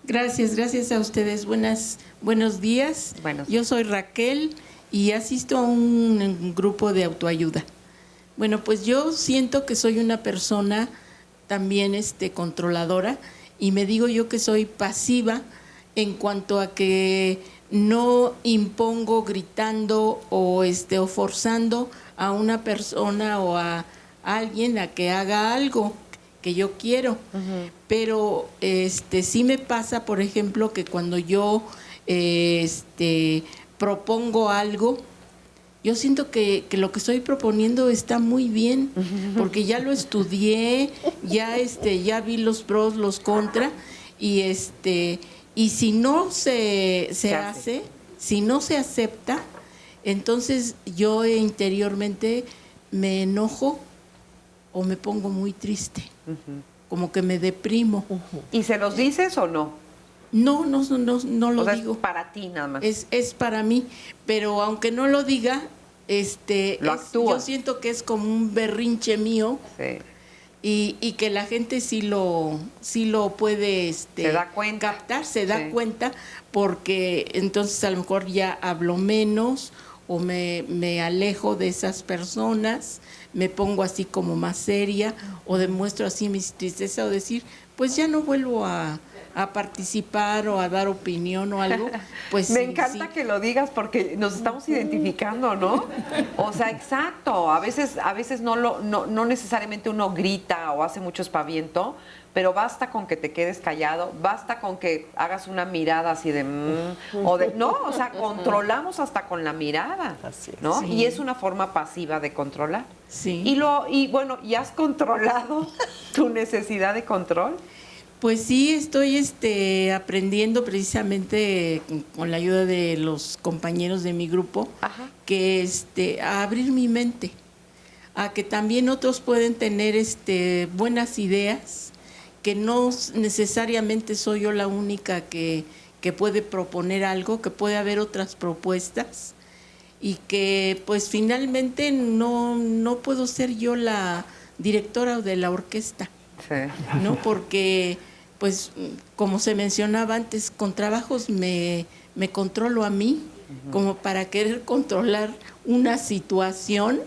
Gracias a ustedes. Buenos días. Yo soy Raquel y asisto a un grupo de autoayuda. Bueno, pues yo siento que soy una persona también controladora y me digo yo que soy pasiva en cuanto a que no impongo gritando o forzando a una persona o a alguien a que haga algo que yo quiero. Pero sí me pasa, por ejemplo, que cuando yo propongo algo, yo siento que lo que estoy proponiendo está muy bien, porque ya lo estudié, ya vi los pros, los contra, y si no se hace, si no se acepta, entonces yo interiormente me enojo o me pongo muy triste, como que me deprimo. ¿Y se los dices o no? No lo digo. Es para ti nada más. Es para mí, pero aunque no lo diga, yo siento que es como un berrinche mío. Sí. Y que la gente sí lo puede se da cuenta. captar, se da cuenta, porque entonces a lo mejor ya hablo menos o me alejo de esas personas, me pongo así como más seria o demuestro así mi tristeza o decir, pues ya no vuelvo a participar o a dar opinión o algo, pues me encanta que lo digas porque nos estamos identificando, ¿no? O sea, exacto. A veces no necesariamente uno grita o hace mucho espaviento, pero basta con que te quedes callado, basta con que hagas una mirada así de o sea, controlamos hasta con la mirada, ¿no? Sí. Y es una forma pasiva de controlar. Sí. Y bueno, ¿y has controlado tu necesidad de control? Pues sí, estoy aprendiendo precisamente con la ayuda de los compañeros de mi grupo, que a abrir mi mente, a que también otros pueden tener buenas ideas, que no necesariamente soy yo la única que puede proponer algo, que puede haber otras propuestas y que pues finalmente no puedo ser yo la directora de la orquesta, ¿no? Porque pues como se mencionaba antes, con trabajos me controlo a mí, como para querer controlar una situación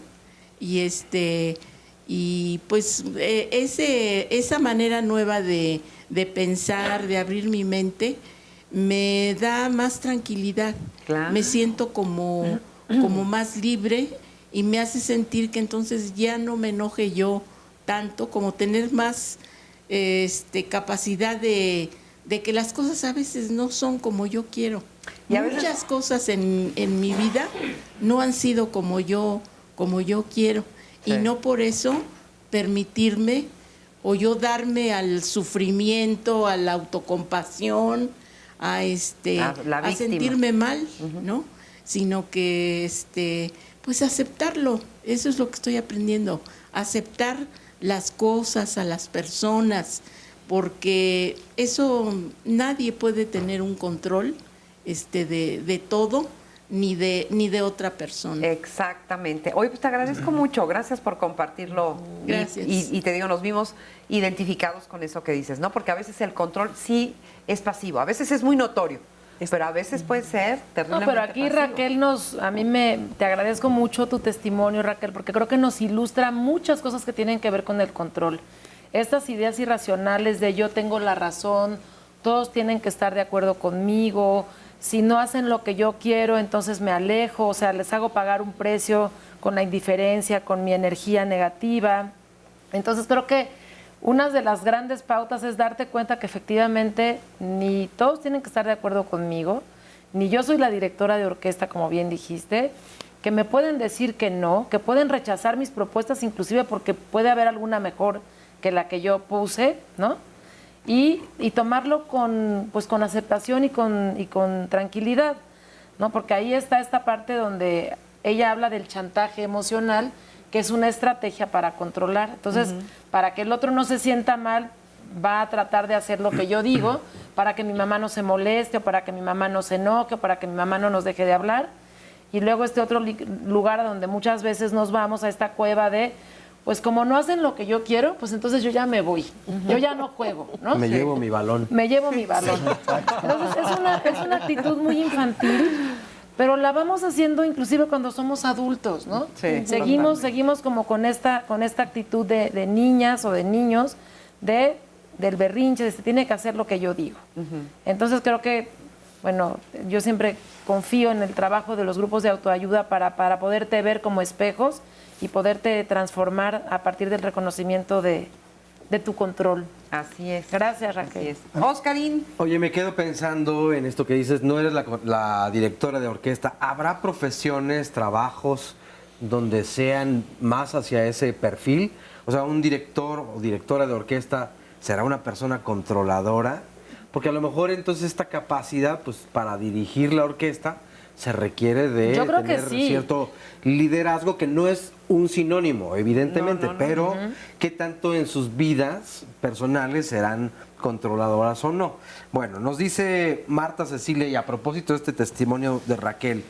y pues esa manera nueva de pensar, de abrir mi mente, me da más tranquilidad. Claro. Me siento como más libre y me hace sentir que entonces ya no me enoje yo tanto, como tener más capacidad de que las cosas a veces no son como yo quiero. Y muchas cosas en mi vida no han sido como yo quiero. Sí. Y no por eso permitirme o yo darme al sufrimiento, a la autocompasión, a sentirme mal, ¿no? Sino que pues aceptarlo. Eso es lo que estoy aprendiendo, aceptar las cosas, a las personas, porque eso nadie puede tener un control de todo ni de otra persona. Exactamente. Oye, pues te agradezco mucho, gracias por compartirlo. Gracias. Y te digo, nos vimos identificados con eso que dices, ¿no? Porque a veces el control sí es pasivo, a veces es muy notorio, pero a veces puede ser terriblemente pero aquí pasivo. Raquel te agradezco mucho tu testimonio, Raquel, porque creo que nos ilustra muchas cosas que tienen que ver con el control. Estas ideas irracionales de yo tengo la razón, todos tienen que estar de acuerdo conmigo, si no hacen lo que yo quiero, entonces me alejo, o sea, les hago pagar un precio con la indiferencia, con mi energía negativa. Entonces creo que una de las grandes pautas es darte cuenta que efectivamente ni todos tienen que estar de acuerdo conmigo, ni yo soy la directora de orquesta, como bien dijiste, que me pueden decir que no, que pueden rechazar mis propuestas inclusive porque puede haber alguna mejor que la que yo puse, ¿no? Y tomarlo con aceptación y con tranquilidad, ¿no? Porque ahí está esta parte donde ella habla del chantaje emocional, que es una estrategia para controlar. Entonces, para que el otro no se sienta mal, va a tratar de hacer lo que yo digo, para que mi mamá no se moleste, o para que mi mamá no se enoje, o para que mi mamá no nos deje de hablar. Y luego otro lugar donde muchas veces nos vamos a esta cueva de, pues como no hacen lo que yo quiero, pues entonces yo ya me voy, yo ya no juego, ¿no? Me llevo mi balón. Me llevo mi balón. Entonces es una actitud muy infantil, pero la vamos haciendo inclusive cuando somos adultos, ¿no? Sí, seguimos como con esta actitud de niñas o de niños, del berrinche, de se tiene que hacer lo que yo digo. Entonces creo que, bueno, yo siempre confío en el trabajo de los grupos de autoayuda para poderte ver como espejos y poderte transformar a partir del reconocimiento de tu control. Así es. Gracias, Raquel. Oscarín. Oye, me quedo pensando en esto que dices, no eres la directora de orquesta. ¿Habrá profesiones, trabajos donde sean más hacia ese perfil? O sea, un director o directora de orquesta será una persona controladora, porque a lo mejor entonces esta capacidad, pues para dirigir la orquesta, se requiere de tener cierto liderazgo, que no es un sinónimo, evidentemente, pero ¿qué tanto en sus vidas personales serán controladoras o no? Bueno, nos dice Marta Cecilia, y a propósito de este testimonio de Raquel,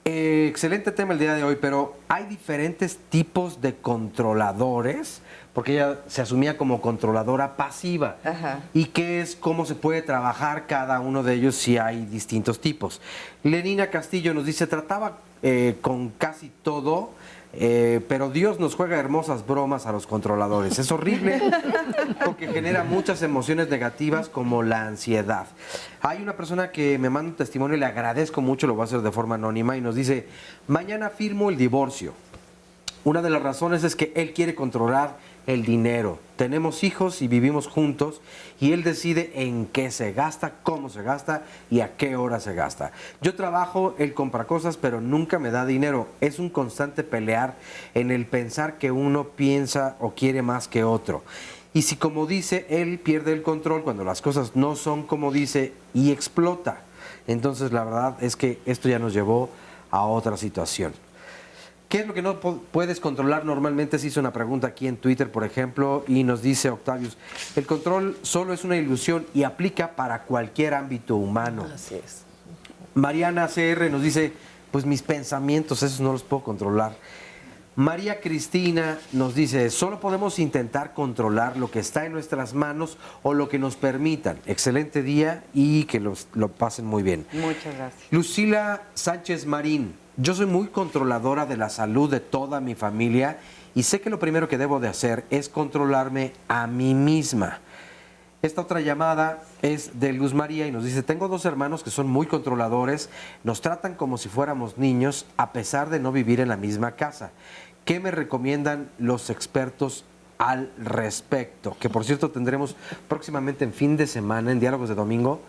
excelente tema el día de hoy, pero hay diferentes tipos de controladores, porque ella se asumía como controladora pasiva. ¿Y qué es, cómo se puede trabajar cada uno de ellos si hay distintos tipos? Lenina Castillo nos dice, trataba con casi todo, pero Dios nos juega hermosas bromas a los controladores. Es horrible porque genera muchas emociones negativas como la ansiedad. Hay una persona que me manda un testimonio y le agradezco mucho, lo voy a hacer de forma anónima, y nos dice, mañana firmo el divorcio. Una de las razones es que él quiere controlar el dinero. Tenemos hijos y vivimos juntos y él decide en qué se gasta, cómo se gasta y a qué hora se gasta. Yo trabajo, él compra cosas, pero nunca me da dinero. Es un constante pelear en el pensar que uno piensa o quiere más que otro. Y si, como dice, él pierde el control cuando las cosas no son como dice y explota. Entonces, la verdad es que esto ya nos llevó a otra situación. ¿Qué es lo que no puedes controlar normalmente? Se hizo una pregunta aquí en Twitter, por ejemplo, y nos dice Octavius, el control solo es una ilusión y aplica para cualquier ámbito humano. Así es. Mariana CR nos dice, pues mis pensamientos, esos no los puedo controlar. María Cristina nos dice, solo podemos intentar controlar lo que está en nuestras manos o lo que nos permitan. Excelente día y que lo pasen muy bien. Muchas gracias. Lucila Sánchez Marín, yo soy muy controladora de la salud de toda mi familia y sé que lo primero que debo de hacer es controlarme a mí misma. Esta otra llamada es de Luz María y nos dice, tengo 2 hermanos que son muy controladores, nos tratan como si fuéramos niños a pesar de no vivir en la misma casa. ¿Qué me recomiendan los expertos al respecto? Que por cierto tendremos próximamente en fin de semana, en Diálogos de Domingo,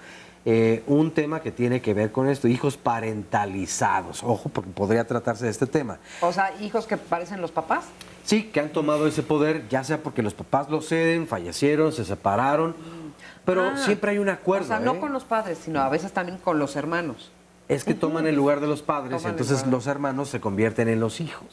un tema que tiene que ver con esto, hijos parentalizados. Ojo, porque podría tratarse de este tema. O sea, hijos que parecen los papás. Sí, que han tomado ese poder, ya sea porque los papás lo ceden, fallecieron, se separaron, pero siempre hay un acuerdo. O sea, no con los padres, sino a veces también con los hermanos. Es que toman el lugar de los padres, entonces los hermanos se convierten en los hijos.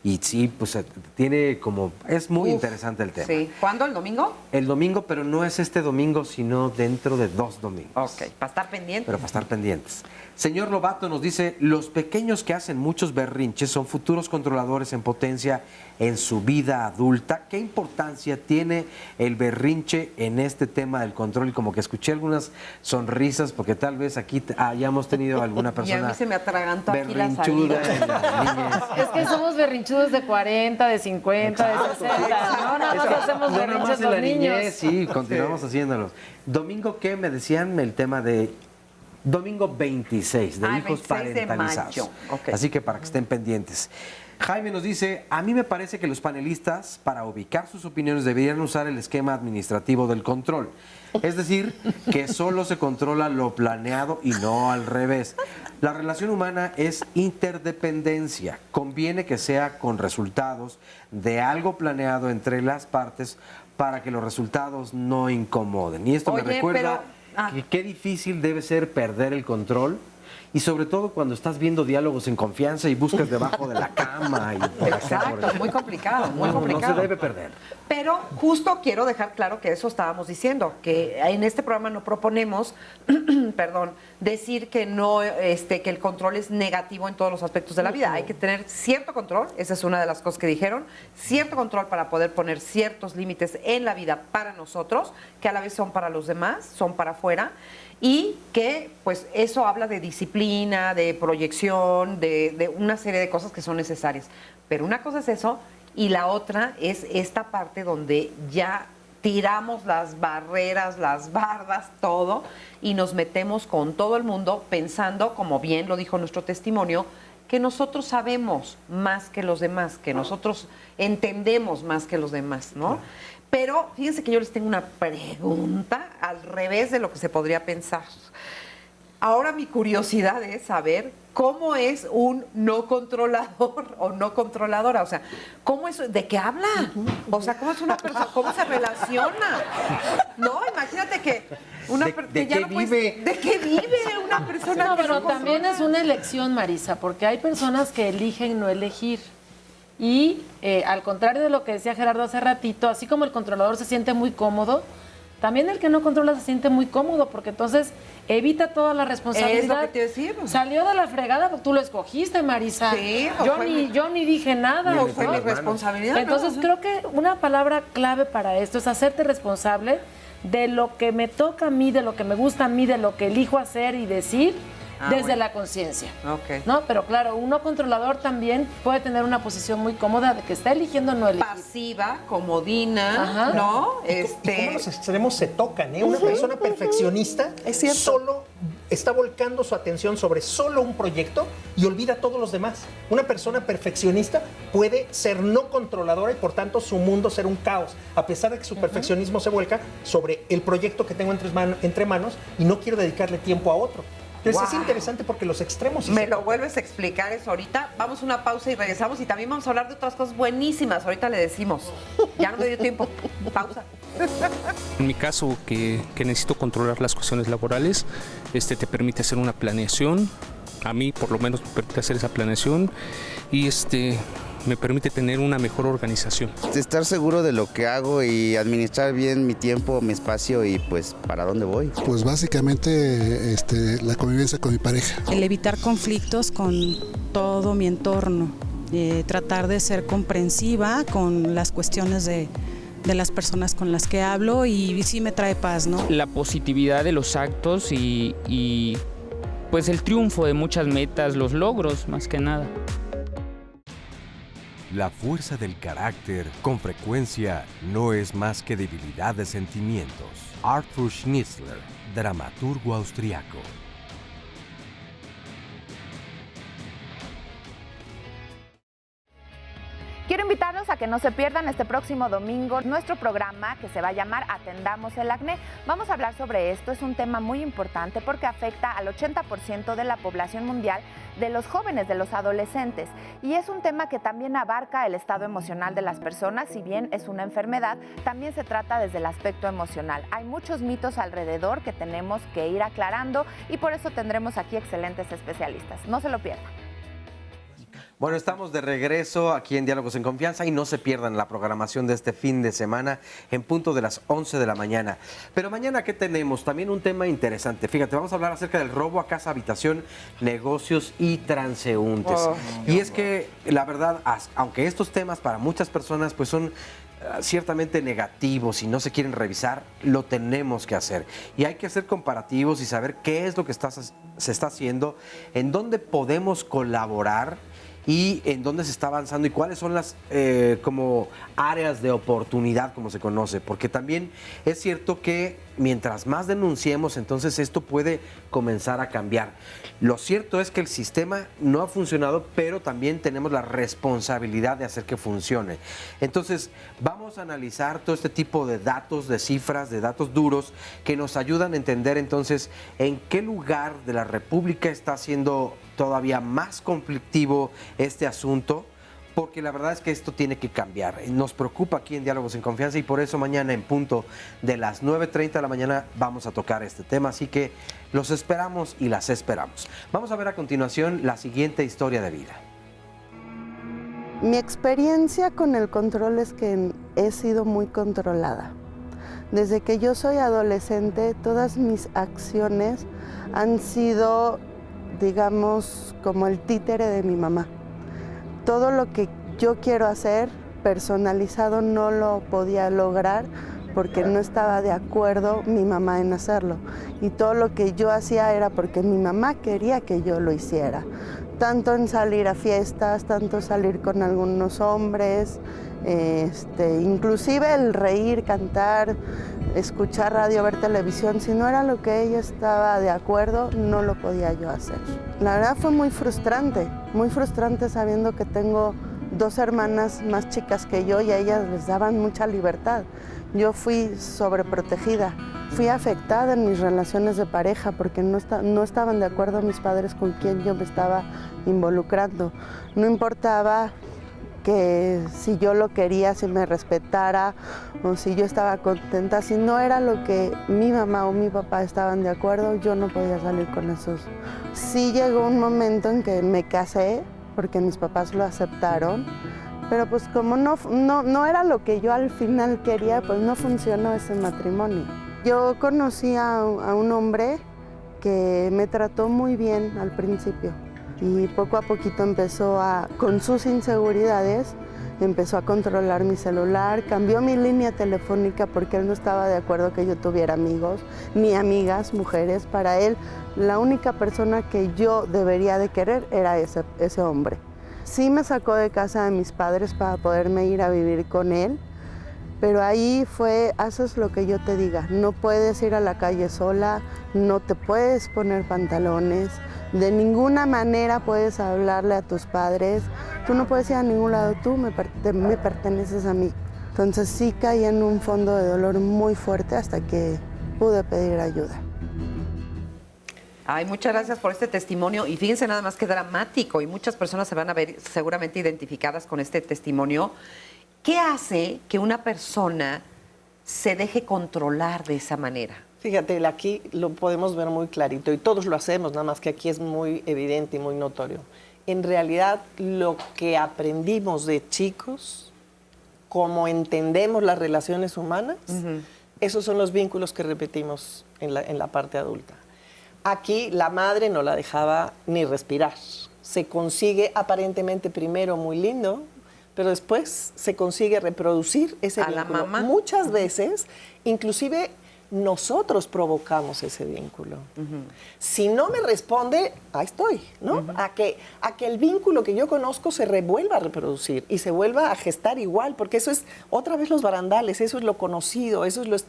Y sí, pues tiene como... Es muy interesante el tema. Sí. ¿Cuándo? ¿El domingo? El domingo, pero no es este domingo, sino dentro de 2 domingos. Ok, para estar pendientes. Pero para estar pendientes. Señor Lobato nos dice, los pequeños que hacen muchos berrinches son futuros controladores en potencia en su vida adulta. ¿Qué importancia tiene el berrinche en este tema del control? Y como que escuché algunas sonrisas, porque tal vez aquí hayamos tenido alguna persona y a mí se me atragantó aquí la berrinchuda salida. en la niñez. Es que somos berrinchudos de 40, de 50, de 60. No, nada más hacemos berrinches los niños. Sí, continuamos haciéndolos. Domingo, ¿qué me decían? El tema de domingo 26, de hijos 26 de parentalizados. mayo. Okay. Así que para que estén pendientes. Jaime nos dice, a mí me parece que los panelistas, para ubicar sus opiniones, deberían usar el esquema administrativo del control. Es decir, que solo se controla lo planeado y no al revés. La relación humana es interdependencia. Conviene que sea con resultados de algo planeado entre las partes para que los resultados no incomoden. Y esto me recuerda que qué difícil debe ser perder el control. Y sobre todo cuando estás viendo diálogos en confianza y buscas debajo de la cama. Exacto, muy complicado, muy complicado. No se debe perder. Pero justo quiero dejar claro que eso estábamos diciendo, que en este programa no proponemos, perdón, decir que no, que el control es negativo en todos los aspectos de la vida. Hay que tener cierto control, esa es una de las cosas que dijeron, cierto control para poder poner ciertos límites en la vida para nosotros, que a la vez son para los demás, son para afuera. Y que pues eso habla de disciplina, de proyección, de una serie de cosas que son necesarias. Pero una cosa es eso y la otra es esta parte donde ya tiramos las barreras, las bardas, todo y nos metemos con todo el mundo pensando, como bien lo dijo nuestro testimonio, que nosotros sabemos más que los demás, que nosotros entendemos más que los demás, ¿no? Pero fíjense que yo les tengo una pregunta al revés de lo que se podría pensar. Ahora mi curiosidad es saber cómo es un no controlador o no controladora. O sea, ¿cómo es? ¿De qué habla? O sea, ¿cómo es una persona? ¿Cómo se relaciona? No, imagínate que ¿De qué vive? ¿De qué vive una persona? No, que pero también es una elección, Marisa, porque hay personas que eligen no elegir. Y al contrario de lo que decía Gerardo hace ratito, así como el controlador se siente muy cómodo, también el que no controla se siente muy cómodo, porque entonces evita toda la responsabilidad. Es lo que te decía. Salió de la fregada, porque tú lo escogiste, Marisa. Sí, yo ni dije nada. No fue mi responsabilidad. Entonces creo que una palabra clave para esto es hacerte responsable de lo que me toca a mí, de lo que me gusta a mí, de lo que elijo hacer y decir. Desde la conciencia. Okay. ¿No? Pero claro, un no controlador también puede tener una posición muy cómoda de que está eligiendo no elegir. Pasiva, comodina, ¿no? ¿Y cómo los extremos se tocan? Una persona perfeccionista solo está volcando su atención sobre solo un proyecto y olvida a todos los demás. Una persona perfeccionista puede ser no controladora y por tanto su mundo ser un caos, a pesar de que su perfeccionismo se vuelca sobre el proyecto que tengo entre manos y no quiero dedicarle tiempo a otro. Entonces es interesante porque los extremos... Me lo vuelves a explicar eso ahorita. Vamos a una pausa y regresamos y también vamos a hablar de otras cosas buenísimas. Ahorita le decimos. Ya no me dio tiempo. Pausa. En mi caso, que necesito controlar las cuestiones laborales, te permite hacer una planeación. A mí, por lo menos, me permite hacer esa planeación y me permite tener una mejor organización. Estar seguro de lo que hago y administrar bien mi tiempo, mi espacio y pues para dónde voy. Pues básicamente la convivencia con mi pareja. El evitar conflictos con todo mi entorno, tratar de ser comprensiva con las cuestiones de las personas con las que hablo y sí me trae paz, ¿no? La positividad de los actos y pues el triunfo de muchas metas, los logros más que nada. La fuerza del carácter, con frecuencia, no es más que debilidad de sentimientos. Arthur Schnitzler, dramaturgo austriaco. Quiero invitarlos a que no se pierdan este próximo domingo nuestro programa que se va a llamar Atendamos el Acné. Vamos a hablar sobre esto, es un tema muy importante porque afecta al 80% de la población mundial, de los jóvenes, de los adolescentes. Y es un tema que también abarca el estado emocional de las personas, si bien es una enfermedad, también se trata desde el aspecto emocional. Hay muchos mitos alrededor que tenemos que ir aclarando y por eso tendremos aquí excelentes especialistas. No se lo pierdan. Bueno, estamos de regreso aquí en Diálogos en Confianza y no se pierdan la programación de este fin de semana en punto de las 11 de la mañana. Pero mañana, ¿qué tenemos? También un tema interesante. Fíjate, vamos a hablar acerca del robo a casa, habitación, negocios y transeúntes. Y es que, la verdad, aunque estos temas para muchas personas pues son ciertamente negativos y no se quieren revisar, lo tenemos que hacer. Y hay que hacer comparativos y saber qué es lo que se está haciendo, en dónde podemos colaborar y en dónde se está avanzando y cuáles son las como áreas de oportunidad, como se conoce, porque también es cierto que mientras más denunciemos, entonces esto puede comenzar a cambiar. Lo cierto es que el sistema no ha funcionado, pero también tenemos la responsabilidad de hacer que funcione. Entonces, vamos a analizar todo este tipo de datos, de cifras, de datos duros, que nos ayudan a entender entonces en qué lugar de la República está siendo todavía más conflictivo este asunto, porque la verdad es que esto tiene que cambiar. Nos preocupa aquí en Diálogos en Confianza y por eso mañana en punto de las 9:30 de la mañana vamos a tocar este tema, así que los esperamos y las esperamos. Vamos a ver a continuación la siguiente historia de vida. Mi experiencia con el control es que he sido muy controlada. Desde que yo soy adolescente, todas mis acciones han sido, digamos, como el títere de mi mamá. Todo lo que yo quiero hacer personalizado no lo podía lograr porque no estaba de acuerdo mi mamá en hacerlo. Y todo lo que yo hacía era porque mi mamá quería que yo lo hiciera. Tanto en salir a fiestas, tanto salir con algunos hombres, inclusive el reír, cantar, escuchar radio, ver televisión. Si no era lo que ella estaba de acuerdo, no lo podía yo hacer. La verdad fue muy frustrante sabiendo que tengo dos hermanas más chicas que yo y a ellas les daban mucha libertad. Yo fui sobreprotegida, fui afectada en mis relaciones de pareja porque no estaban de acuerdo mis padres con quién yo me estaba involucrando. No importaba que si yo lo quería, si me respetara o si yo estaba contenta, si no era lo que mi mamá o mi papá estaban de acuerdo, yo no podía salir con esos. Sí llegó un momento en que me casé porque mis papás lo aceptaron, pero pues como no era lo que yo al final quería, pues no funcionó ese matrimonio. Yo conocí a un hombre que me trató muy bien al principio. Y poco a poquito con sus inseguridades, empezó a controlar mi celular, cambió mi línea telefónica porque él no estaba de acuerdo que yo tuviera amigos, ni amigas, mujeres. Para él, la única persona que yo debería de querer era ese hombre. Sí me sacó de casa de mis padres para poderme ir a vivir con él, pero ahí haces lo que yo te diga. No puedes ir a la calle sola, no te puedes poner pantalones, de ninguna manera puedes hablarle a tus padres, tú no puedes ir a ningún lado, tú me perteneces a mí. Entonces sí caí en un fondo de dolor muy fuerte hasta que pude pedir ayuda. Ay, muchas gracias por este testimonio y fíjense nada más que dramático y muchas personas se van a ver seguramente identificadas con este testimonio. ¿Qué hace que una persona se deje controlar de esa manera? Fíjate, aquí lo podemos ver muy clarito y todos lo hacemos, nada más que aquí es muy evidente y muy notorio. en realidad lo que aprendimos de chicos, cómo entendemos las relaciones humanas, esos son los vínculos que repetimos en la parte adulta. Aquí la madre no la dejaba ni respirar. Se consigue aparentemente primero muy lindo, pero después se consigue reproducir ese vínculo. ¿A la mamá? Muchas veces, inclusive nosotros provocamos ese vínculo. Si no me responde, ahí estoy, ¿no? A que el vínculo que yo conozco se revuelva a reproducir y se vuelva a gestar igual, porque eso es otra vez los barandales, eso es lo conocido, eso es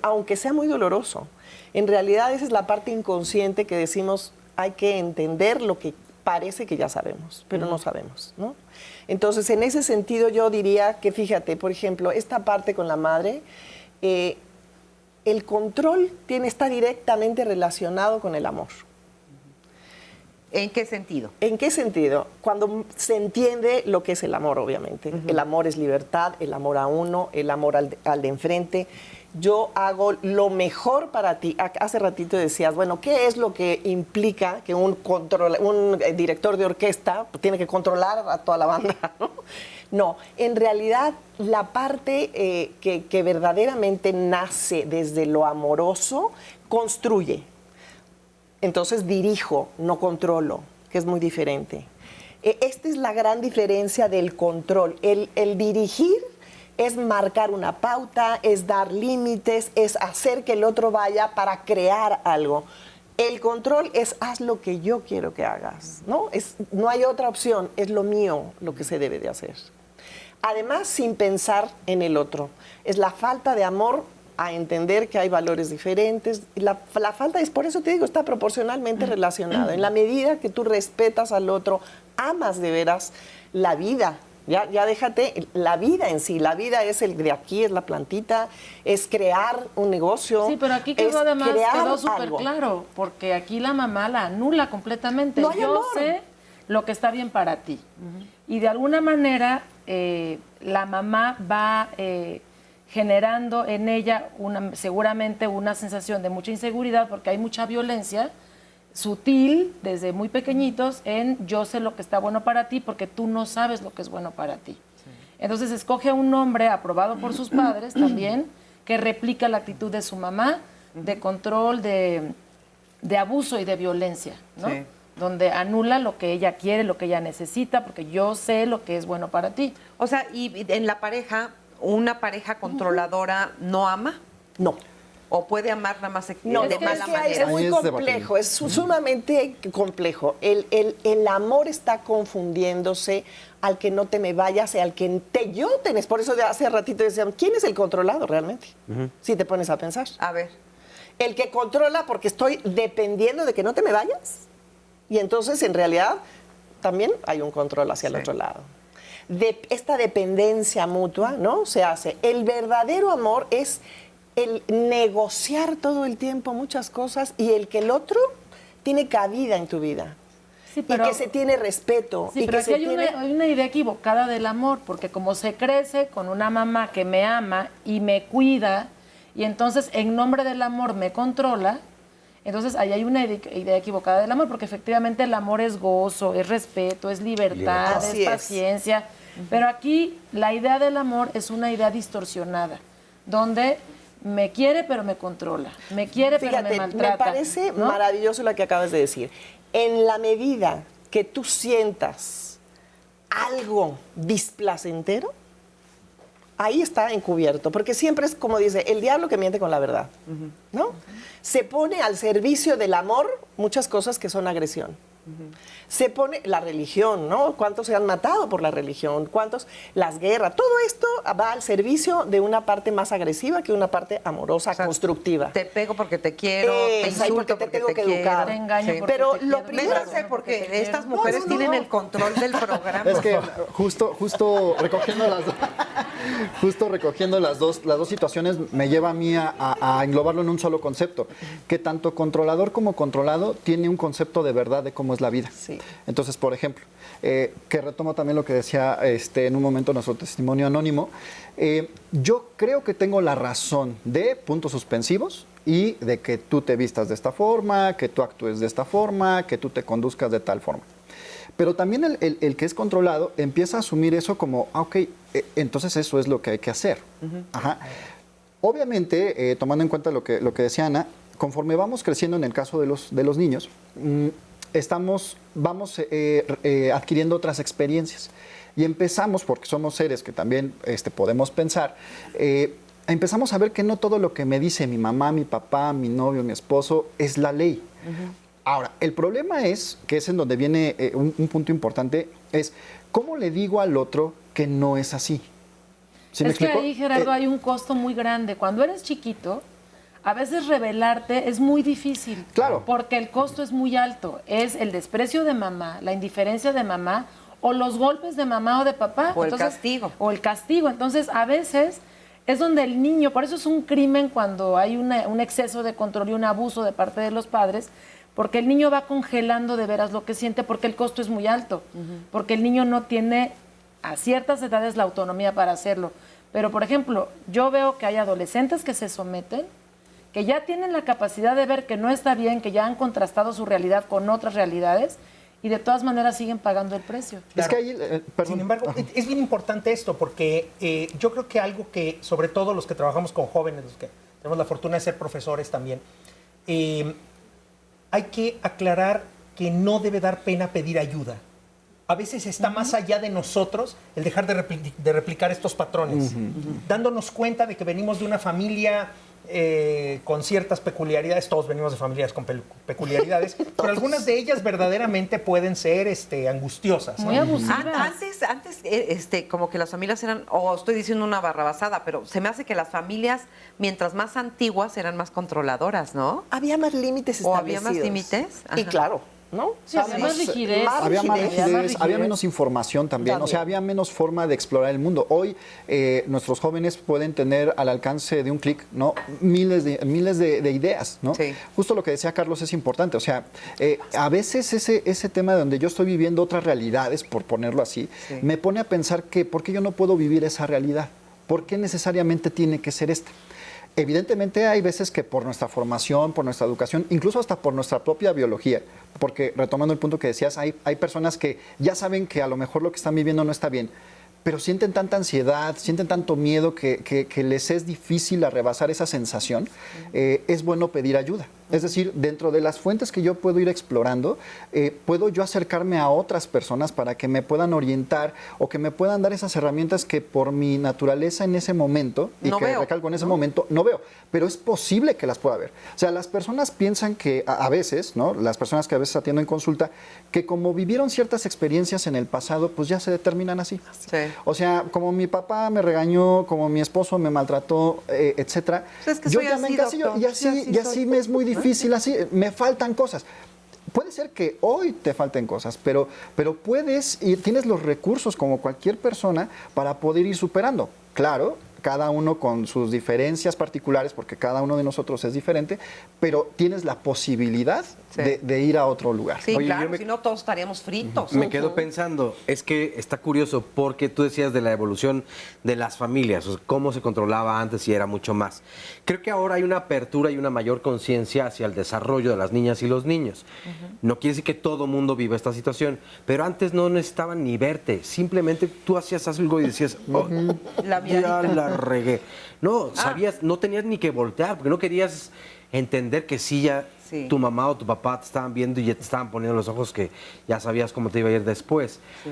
aunque sea muy doloroso. En realidad esa es la parte inconsciente que decimos, hay que entender lo que parece que ya sabemos, pero no sabemos, ¿no? Entonces, en ese sentido yo diría que, fíjate, por ejemplo, esta parte con la madre, el control está directamente relacionado con el amor. ¿En qué sentido? ¿En qué sentido? Cuando se entiende lo que es el amor, obviamente. El amor es libertad, el amor a uno, el amor al de enfrente. Yo hago lo mejor para ti. Hace ratito decías, bueno, ¿qué es lo que implica que un director de orquesta tiene que controlar a toda la banda, ¿no? No, en realidad la parte que verdaderamente nace desde lo amoroso, construye. Entonces dirijo, no controlo, que es muy diferente. Esta es la gran diferencia del control. El dirigir es marcar una pauta, es dar límites, es hacer que el otro vaya para crear algo. El control es haz lo que yo quiero que hagas, ¿no? No hay otra opción, es lo mío lo que se debe de hacer. Además, sin pensar en el otro. Es la falta de amor a entender que hay valores diferentes. La falta es, por eso te digo, está proporcionalmente relacionado. En la medida que tú respetas al otro, amas de veras la vida. Ya déjate, la vida en sí, la vida es el de aquí, es la plantita, es crear un negocio. Sí, pero aquí quedó además, quedó súper claro, porque aquí la mamá la anula completamente. No hay amor. Yo sé lo que está bien para ti. Y de alguna manera la mamá va generando en ella seguramente una sensación de mucha inseguridad porque hay mucha violencia sutil desde muy pequeñitos en yo sé lo que está bueno para ti porque tú no sabes lo que es bueno para ti. Sí. Entonces escoge a un hombre aprobado por sus padres también que replica la actitud de su mamá de control, de abuso y de violencia, ¿no? Sí. Donde anula lo que ella quiere, lo que ella necesita, porque yo sé lo que es bueno para ti. O sea, y en la pareja, ¿una pareja controladora no ama? No. ¿O puede amar nada más de mala manera? Es muy complejo, es sumamente complejo. El amor está confundiéndose al que no te me vayas, al que yo tenés. Por eso hace ratito decían, ¿quién es el controlado realmente? Si te pones a pensar. A ver. El que controla porque estoy dependiendo de que no te me vayas. Y entonces, en realidad, también hay un control hacia el otro lado. Esta dependencia mutua, ¿no? Se hace. El verdadero amor es el negociar todo el tiempo muchas cosas y el que el otro tiene cabida en tu vida. Sí, pero, y que se tiene respeto. Sí, y pero que hay una idea equivocada del amor, porque como se crece con una mamá que me ama y me cuida, y entonces en nombre del amor me controla, entonces ahí hay una idea equivocada del amor, porque efectivamente el amor es gozo, es respeto, es libertad, es paciencia. Pero aquí la idea del amor es una idea distorsionada, donde me quiere pero me controla, me quiere pero me maltrata. Me parece maravilloso lo que acabas de decir. En la medida que tú sientas algo displacentero, ahí está encubierto, porque siempre es como dice, el diablo que miente con la verdad, ¿no? Se pone al servicio del amor muchas cosas que son agresión. Se pone la religión, ¿no? ¿Cuántos se han matado por la religión? ¿Cuántos? Las guerras. Todo esto va al servicio de una parte más agresiva que una parte amorosa, constructiva. Te pego porque te quiero, te insulto porque te tengo que educar. Te engaño porque pero te lo primero porque estas mujeres tienen el control del programa. Es que justo recogiendo las dos situaciones me lleva a mí a englobarlo en un solo concepto, que tanto controlador como controlado tiene un concepto de verdad de cómo es la vida. Sí. Entonces, por ejemplo, que retomo también lo que decía en un momento nuestro testimonio anónimo, yo creo que tengo la razón de puntos suspensivos y de que tú te vistas de esta forma, que tú actúes de esta forma, que tú te conduzcas de tal forma. Pero también el que es controlado empieza a asumir eso como, ok, entonces eso es lo que hay que hacer. Ajá. Obviamente, tomando en cuenta lo que decía Ana, conforme vamos creciendo en el caso de los niños, vamos adquiriendo otras experiencias. Y empezamos, porque somos seres que también podemos pensar, empezamos a ver que no todo lo que me dice mi mamá, mi papá, mi novio, mi esposo, es la ley. Ahora, el problema es, que es en donde viene un punto importante, es ¿cómo le digo al otro que no es así? ¿Sí me explico? Que ahí, Gerardo, hay un costo muy grande. Cuando eres chiquito, a veces revelarte es muy difícil. Claro. Porque el costo es muy alto. Es el desprecio de mamá, la indiferencia de mamá, o los golpes de mamá o de papá. O el castigo. O el castigo. Entonces, a veces es donde el niño, por eso es un crimen cuando hay un exceso de control y un abuso de parte de los padres, porque el niño va congelando de veras lo que siente, porque el costo es muy alto, porque el niño no tiene a ciertas edades la autonomía para hacerlo. Pero, por ejemplo, yo veo que hay adolescentes que se someten, que ya tienen la capacidad de ver que no está bien, que ya han contrastado su realidad con otras realidades, y de todas maneras siguen pagando el precio. Claro. Es que ahí, sin embargo, es bien importante esto, porque yo creo que algo que, sobre todo los que trabajamos con jóvenes, los que tenemos la fortuna de ser profesores también, hay que aclarar que no debe dar pena pedir ayuda. A veces está más allá de nosotros el dejar de replicar estos patrones, dándonos cuenta de que venimos de una familia con ciertas peculiaridades. Todos venimos de familias con peculiaridades, pero algunas de ellas verdaderamente pueden ser angustiosas, ¿no? Muy abusivas. Antes como que las familias eran, o estoy diciendo una barrabasada, pero se me hace que las familias, mientras más antiguas, eran más controladoras, ¿no? Había más límites establecidos. ¿O había más límites? Y claro, ¿no? Sí, había más rigidez. Había más rigidez, había menos información también, o sea, había menos forma de explorar el mundo. Hoy nuestros jóvenes pueden tener al alcance de un clic, ¿no? miles de ideas, ¿no? Sí. Justo lo que decía Carlos es importante, o sea, a veces ese tema de donde yo estoy viviendo otras realidades, por ponerlo así, me pone a pensar que ¿por qué yo no puedo vivir esa realidad? ¿Por qué necesariamente tiene que ser esta? Evidentemente hay veces que por nuestra formación, por nuestra educación, incluso hasta por nuestra propia biología, porque retomando el punto que decías, hay personas que ya saben que a lo mejor lo que están viviendo no está bien, pero sienten tanta ansiedad, sienten tanto miedo que les es difícil rebasar esa sensación. Es bueno pedir ayuda. Es decir, dentro de las fuentes que yo puedo ir explorando, puedo yo acercarme a otras personas para que me puedan orientar o que me puedan dar esas herramientas que por mi naturaleza en ese momento, y que recalco en ese momento, no veo, pero es posible que las pueda ver. O sea, las personas piensan que a veces, ¿no? Las personas que a veces atiendo en consulta, que como vivieron ciertas experiencias en el pasado, pues ya se determinan así. Sí. O sea, como mi papá me regañó, como mi esposo me maltrató, etcétera, pues es que yo ya me encasillo y así me es muy difícil, así me faltan cosas. Puede ser que hoy te falten cosas, pero puedes y tienes los recursos como cualquier persona para poder ir superando. Claro, cada uno con sus diferencias particulares, porque cada uno de nosotros es diferente, pero tienes la posibilidad de ir a otro lugar. Sí, oye, claro, si no todos estaríamos fritos. Me quedo pensando, es que está curioso porque tú decías de la evolución de las familias, o sea, cómo se controlaba antes y era mucho más. Creo que ahora hay una apertura y una mayor conciencia hacia el desarrollo de las niñas y los niños. No quiere decir que todo mundo viva esta situación, pero antes no necesitaban ni verte, simplemente tú hacías algo y decías, ya la regué. No, sabías, no tenías ni que voltear, porque no querías entender que tu mamá o tu papá te estaban viendo y ya te estaban poniendo los ojos que ya sabías cómo te iba a ir después. Sí.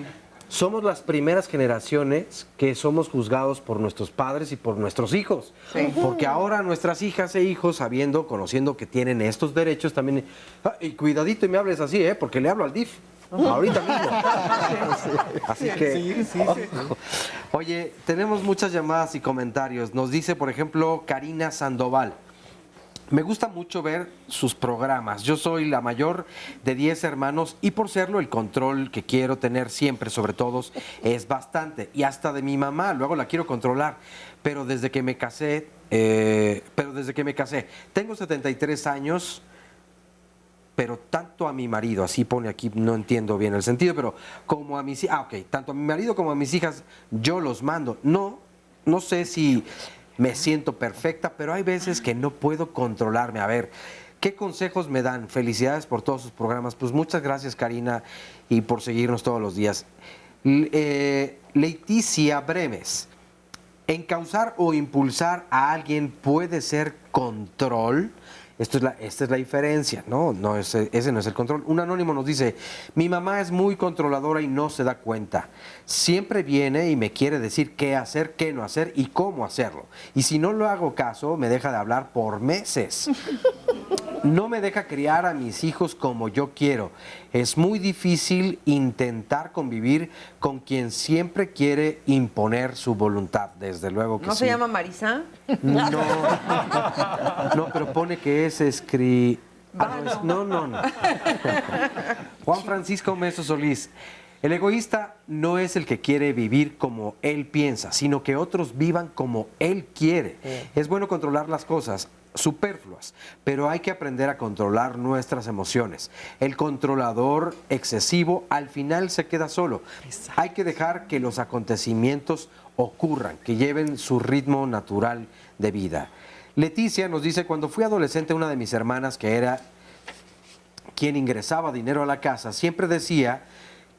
Somos las primeras generaciones que somos juzgados por nuestros padres y por nuestros hijos. Sí. Porque ahora nuestras hijas e hijos, conociendo que tienen estos derechos, también... y cuidadito y me hables así, porque le hablo al DIF. Ahorita mismo. Así que... Oye, tenemos muchas llamadas y comentarios. Nos dice, por ejemplo, Karina Sandoval. Me gusta mucho ver sus programas. Yo soy la mayor de 10 hermanos y por serlo el control que quiero tener siempre sobre todos es bastante. Y hasta de mi mamá, luego la quiero controlar. Pero desde que me casé, tengo 73 años, pero tanto a mi marido, así pone aquí, no entiendo bien el sentido, pero como a mis hijas, tanto a mi marido como a mis hijas, yo los mando. No sé si... me siento perfecta, pero hay veces que no puedo controlarme. A ver, ¿Qué consejos me dan? Felicidades por todos sus programas. Pues muchas gracias, Karina, y por seguirnos todos los días. Leticia Bremes. ¿Encauzar o impulsar a alguien puede ser control? Esta es la diferencia, ¿no? Ese no es el control. Un anónimo nos dice, mi mamá es muy controladora y no se da cuenta. Siempre viene y me quiere decir qué hacer, qué no hacer y cómo hacerlo. Y si no lo hago caso, me deja de hablar por meses. No me deja criar a mis hijos como yo quiero. Es muy difícil intentar convivir con quien siempre quiere imponer su voluntad, desde luego que sí. ¿No se llama Marisa? No, pero pone que es No. Juan Francisco Meso Solís. El egoísta no es el que quiere vivir como él piensa, sino que otros vivan como él quiere. Es bueno controlar las cosas superfluas, pero hay que aprender a controlar nuestras emociones. El controlador excesivo al final se queda solo. Hay que dejar que los acontecimientos ocurran, que lleven su ritmo natural de vida. Leticia nos dice, cuando fui adolescente, una de mis hermanas, que era quien ingresaba dinero a la casa, siempre decía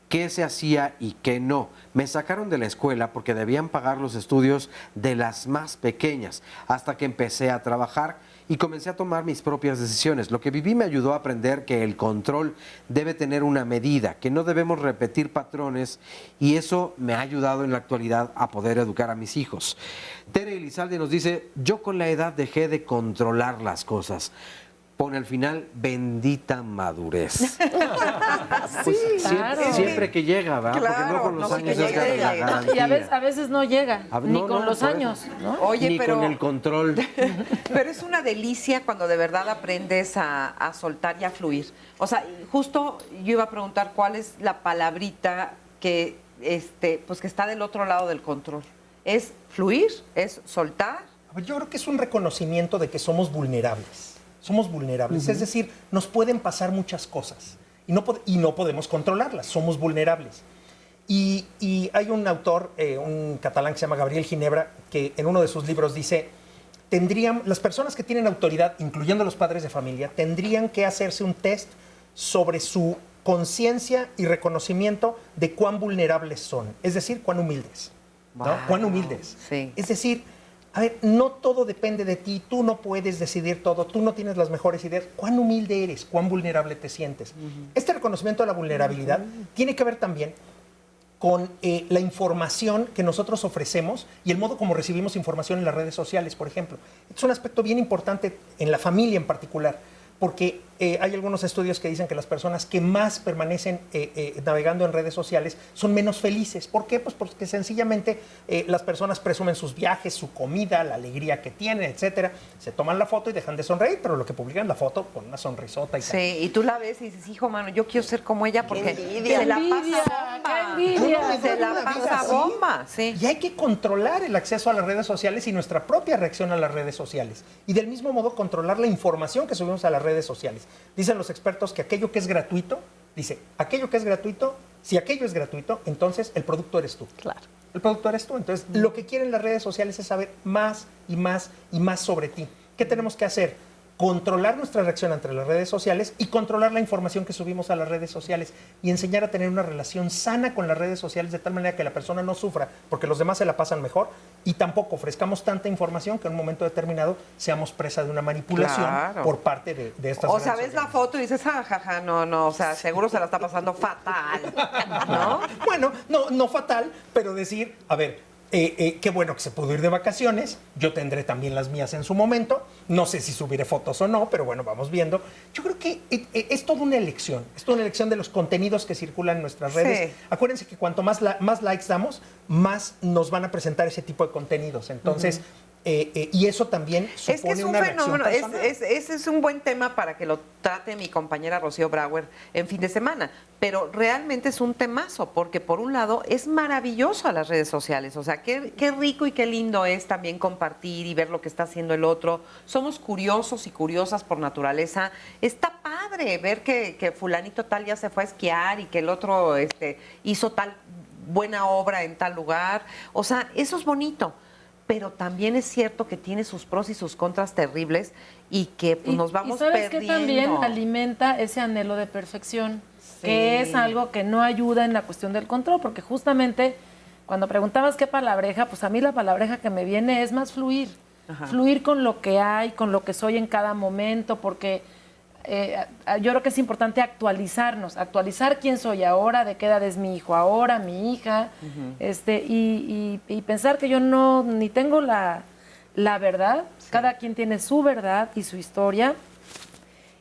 qué se hacía y qué no. Me sacaron de la escuela porque debían pagar los estudios de las más pequeñas, hasta que empecé a trabajar y comencé a tomar mis propias decisiones. Lo que viví me ayudó a aprender que el control debe tener una medida, que no debemos repetir patrones, y eso me ha ayudado en la actualidad a poder educar a mis hijos. Tere Elizalde nos dice, yo con la edad dejé de controlar las cosas. Pone al final, bendita madurez. Pues siempre que llega, ¿verdad? Claro, porque no con los años es la garantía. Y a veces no llega, ni con los años, ¿no? Oye, ni con el control. Pero es una delicia cuando de verdad aprendes a soltar y a fluir. O sea, justo yo iba a preguntar cuál es la palabrita que, pues que está del otro lado del control. ¿Es fluir? ¿Es soltar? Yo creo que es un reconocimiento de que somos vulnerables. Somos vulnerables, es decir, nos pueden pasar muchas cosas y no podemos controlarlas, somos vulnerables. Y hay un autor, un catalán que se llama Gabriel Ginebra, que en uno de sus libros dice, las personas que tienen autoridad, incluyendo los padres de familia, tendrían que hacerse un test sobre su conciencia y reconocimiento de cuán vulnerables son, es decir, cuán humildes. ¿No? Cuán humildes. Sí. Es decir, a ver, no todo depende de ti, tú no puedes decidir todo, tú no tienes las mejores ideas. ¿Cuán humilde eres? ¿Cuán vulnerable te sientes? Este reconocimiento de la vulnerabilidad tiene que ver también con la información que nosotros ofrecemos y el modo como recibimos información en las redes sociales, por ejemplo. Es un aspecto bien importante en la familia en particular, porque hay algunos estudios que dicen que las personas que más permanecen navegando en redes sociales son menos felices. ¿Por qué? Pues porque sencillamente las personas presumen sus viajes, su comida, la alegría que tienen, etcétera. Se toman la foto y dejan de sonreír, pero lo que publican la foto con una sonrisota y tal. Sí, y tú la ves y dices, hijo, mano, yo quiero ser como ella porque envidia. se la pasa bomba. Se la pasa bomba. Sí. Y hay que controlar el acceso a las redes sociales y nuestra propia reacción a las redes sociales. Y del mismo modo controlar la información que subimos a las redes sociales. Dicen los expertos que aquello que es gratuito, si aquello es gratuito, entonces el producto eres tú. Claro. El producto eres tú. Entonces, lo que quieren las redes sociales es saber más y más y más sobre ti. ¿Qué tenemos que hacer? Controlar nuestra reacción ante las redes sociales y controlar la información que subimos a las redes sociales y enseñar a tener una relación sana con las redes sociales de tal manera que la persona no sufra porque los demás se la pasan mejor y tampoco ofrezcamos tanta información que en un momento determinado seamos presa de una manipulación por parte de estas redes sociales. O sea, ves la foto y dices, jaja, no, o sea, seguro se la está pasando fatal, ¿no? Bueno, no fatal, pero decir, a ver, qué bueno que se pudo ir de vacaciones, yo tendré también las mías en su momento, no sé si subiré fotos o no, pero bueno, vamos viendo. Yo creo que es toda una elección, de los contenidos que circulan en nuestras redes. Sí. Acuérdense que cuanto más likes damos, más nos van a presentar ese tipo de contenidos, entonces... y eso también supone una reacción personal. Ese es un buen tema para que lo trate mi compañera Rocío Brauer en fin de semana, pero realmente es un temazo, porque por un lado es maravilloso a las redes sociales, o sea, qué rico y qué lindo es también compartir y ver lo que está haciendo el otro. Somos curiosos y curiosas por naturaleza. Está padre ver que fulanito tal ya se fue a esquiar y que el otro hizo tal buena obra en tal lugar. O sea, eso es bonito. pero también es cierto que tiene sus pros y sus contras terribles y que pues, nos vamos ¿y sabes perdiendo. que también alimenta ese anhelo de perfección, que es algo que no ayuda en la cuestión del control, porque justamente cuando preguntabas qué palabreja, pues a mí la palabreja que me viene es más fluir. Fluir con lo que hay, con lo que soy en cada momento, porque yo creo que es importante actualizarnos, actualizar quién soy ahora, de qué edad es mi hijo ahora, mi hija, y pensar que yo no ni tengo la verdad, cada quien tiene su verdad y su historia,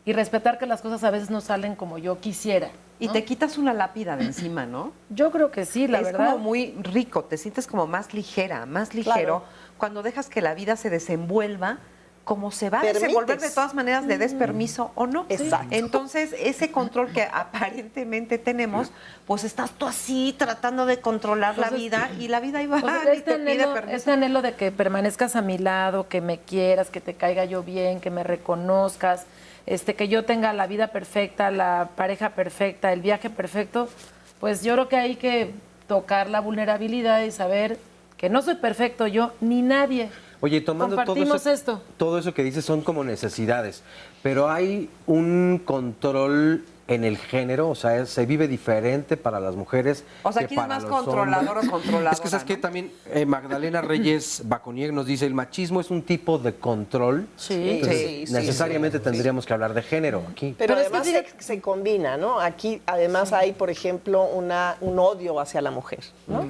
y respetar que las cosas a veces no salen como yo quisiera. ¿No? Y te quitas una lápida de encima, ¿no? Yo creo que sí, la verdad. Es como muy rico, te sientes como más ligera, más ligero, cuando dejas que la vida se desenvuelva como se va a desenvolver de todas maneras, le des permiso o no. Exacto. Entonces, ese control que aparentemente tenemos, pues estás tú así tratando de controlar la vida y la vida iba y te pide permiso. Este anhelo de que permanezcas a mi lado, que me quieras, que te caiga yo bien, que me reconozcas, que yo tenga la vida perfecta, la pareja perfecta, el viaje perfecto, pues yo creo que hay que tocar la vulnerabilidad y saber que no soy perfecto yo ni nadie. Oye, tomando todo eso que dices son como necesidades, pero hay un control en el género, o sea, se vive diferente para las mujeres. O sea, que ¿quién es para más los controlador hombres. o controladora? Es que sabes que también Magdalena Reyes Baconier nos dice, el machismo es un tipo de control. Sí, Entonces, necesariamente tendríamos que hablar de género aquí. Pero además se combina, ¿no? Aquí además hay, por ejemplo, un odio hacia la mujer, ¿no?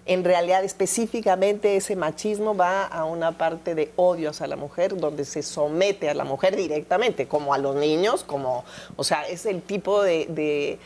En realidad, específicamente, ese machismo va a una parte de odio hacia la mujer, donde se somete a la mujer directamente, como a los niños, o sea, es el tipo de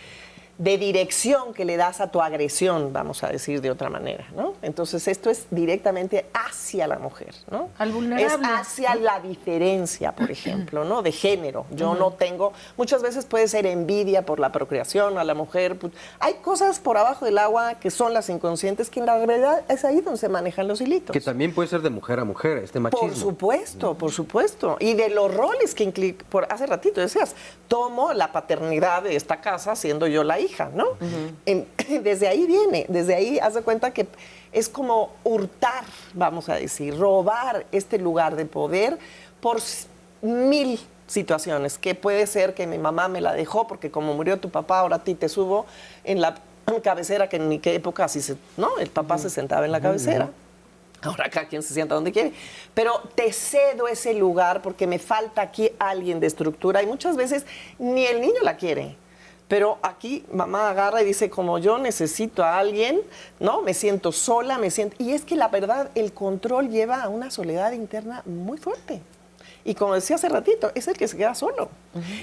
dirección que le das a tu agresión, vamos a decir de otra manera, ¿no? Entonces, esto es directamente hacia la mujer, ¿no? Al vulnerable. Es hacia la diferencia, por ejemplo, ¿no? De género. Yo no tengo... Muchas veces puede ser envidia por la procreación a la mujer. Hay cosas por abajo del agua que son las inconscientes, que en la realidad es ahí donde se manejan los hilitos. Que también puede ser de mujer a mujer, este machismo. Por supuesto, por supuesto. Y de los roles que por hace ratito decías, tomo la paternidad de esta casa siendo yo la hija, ¿no? Desde ahí viene, desde ahí haz de cuenta que es como hurtar, vamos a decir, robar este lugar de poder por 1000 situaciones, que puede ser que mi mamá me la dejó porque como murió tu papá, ahora a ti te subo en la cabecera, que en mi época así ¿no? El papá se sentaba en la cabecera. Ahora cada quien se sienta donde quiere. Pero te cedo ese lugar porque me falta aquí alguien de estructura y muchas veces ni el niño la quiere. Pero aquí mamá agarra y dice, como yo necesito a alguien, ¿no? Me siento sola, Y es que la verdad, el control lleva a una soledad interna muy fuerte. Y como decía hace ratito, es el que se queda solo.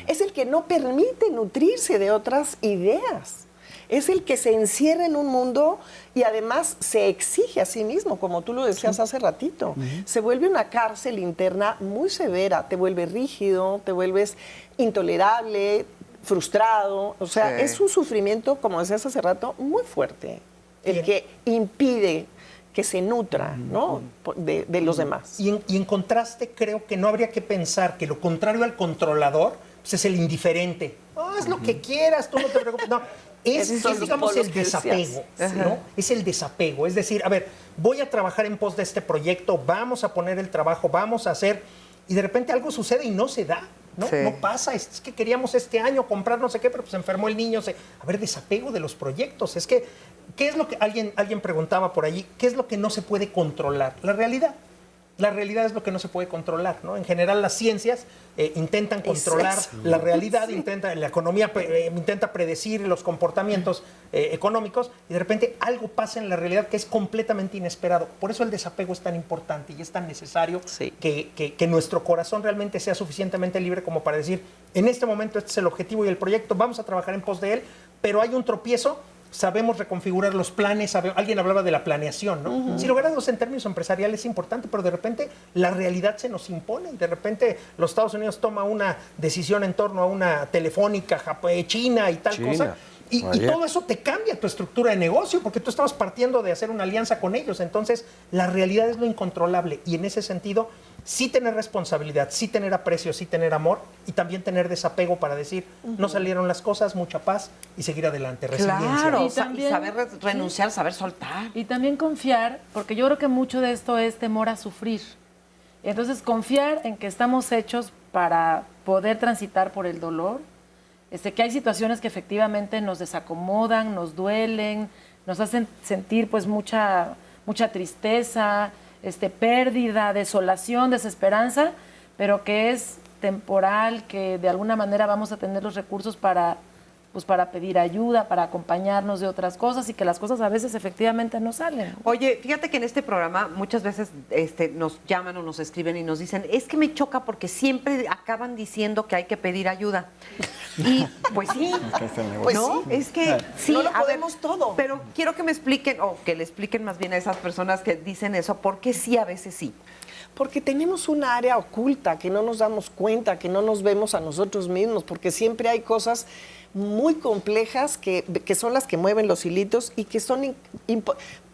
Es el que no permite nutrirse de otras ideas. Es el que se encierra en un mundo y además se exige a sí mismo, como tú lo decías hace ratito. Se vuelve una cárcel interna muy severa, te vuelve rígido, te vuelves intolerable, frustrado. O sea, es un sufrimiento, como decías hace rato, muy fuerte. El que impide que se nutra, ¿no? de los demás. Y en contraste, creo que no habría que pensar que lo contrario al controlador pues es el indiferente. Haz lo que quieras, tú no te preocupes. No. Es digamos, el desapego, ¿no? Es el desapego. Es decir, a ver, voy a trabajar en pos de este proyecto, vamos a poner el trabajo, vamos a hacer, y de repente algo sucede y no se da, ¿no? No pasa, es que queríamos este año comprar no sé qué, pero pues enfermó el niño. A ver, desapego de los proyectos. Es que, ¿qué es lo que alguien preguntaba por allí? ¿Qué es lo que no se puede controlar? La realidad. La realidad es lo que no se puede controlar, ¿no? En general, las ciencias intentan controlar la realidad, la economía intenta predecir los comportamientos económicos y de repente algo pasa en la realidad que es completamente inesperado. Por eso el desapego es tan importante y es tan necesario que nuestro corazón realmente sea suficientemente libre como para decir, en este momento este es el objetivo y el proyecto, vamos a trabajar en pos de él, pero hay un tropiezo. Sabemos reconfigurar los planes, alguien hablaba de la planeación, ¿no? Si lograrlos en términos empresariales es importante, pero de repente la realidad se nos impone y de repente los Estados Unidos toma una decisión en torno a una telefónica china y tal cosa, Y todo eso te cambia tu estructura de negocio, porque tú estabas partiendo de hacer una alianza con ellos. Entonces, la realidad es lo incontrolable. Y en ese sentido, sí tener responsabilidad, sí tener aprecio, sí tener amor y también tener desapego para decir, no salieron las cosas, mucha paz y seguir adelante, resiliencia. Claro, y saber renunciar, saber soltar. Y también confiar, porque yo creo que mucho de esto es temor a sufrir. Entonces, confiar en que estamos hechos para poder transitar por el dolor, que hay situaciones que efectivamente nos desacomodan, nos duelen, nos hacen sentir pues mucha tristeza, pérdida, desolación, desesperanza, pero que es temporal, que de alguna manera vamos a tener los recursos para pedir ayuda, para acompañarnos de otras cosas y que las cosas a veces efectivamente no salen. Oye, fíjate que en este programa muchas veces nos llaman o nos escriben y nos dicen, es que me choca porque siempre acaban diciendo que hay que pedir ayuda. Y pues sí, ¿no? Es que sí, no lo podemos todo. Pero quiero que me expliquen, o que le expliquen más bien a esas personas que dicen eso, ¿por qué sí a veces sí? Porque tenemos una área oculta que no nos damos cuenta, que no nos vemos a nosotros mismos, porque siempre hay cosas muy complejas que son las que mueven los hilitos y que son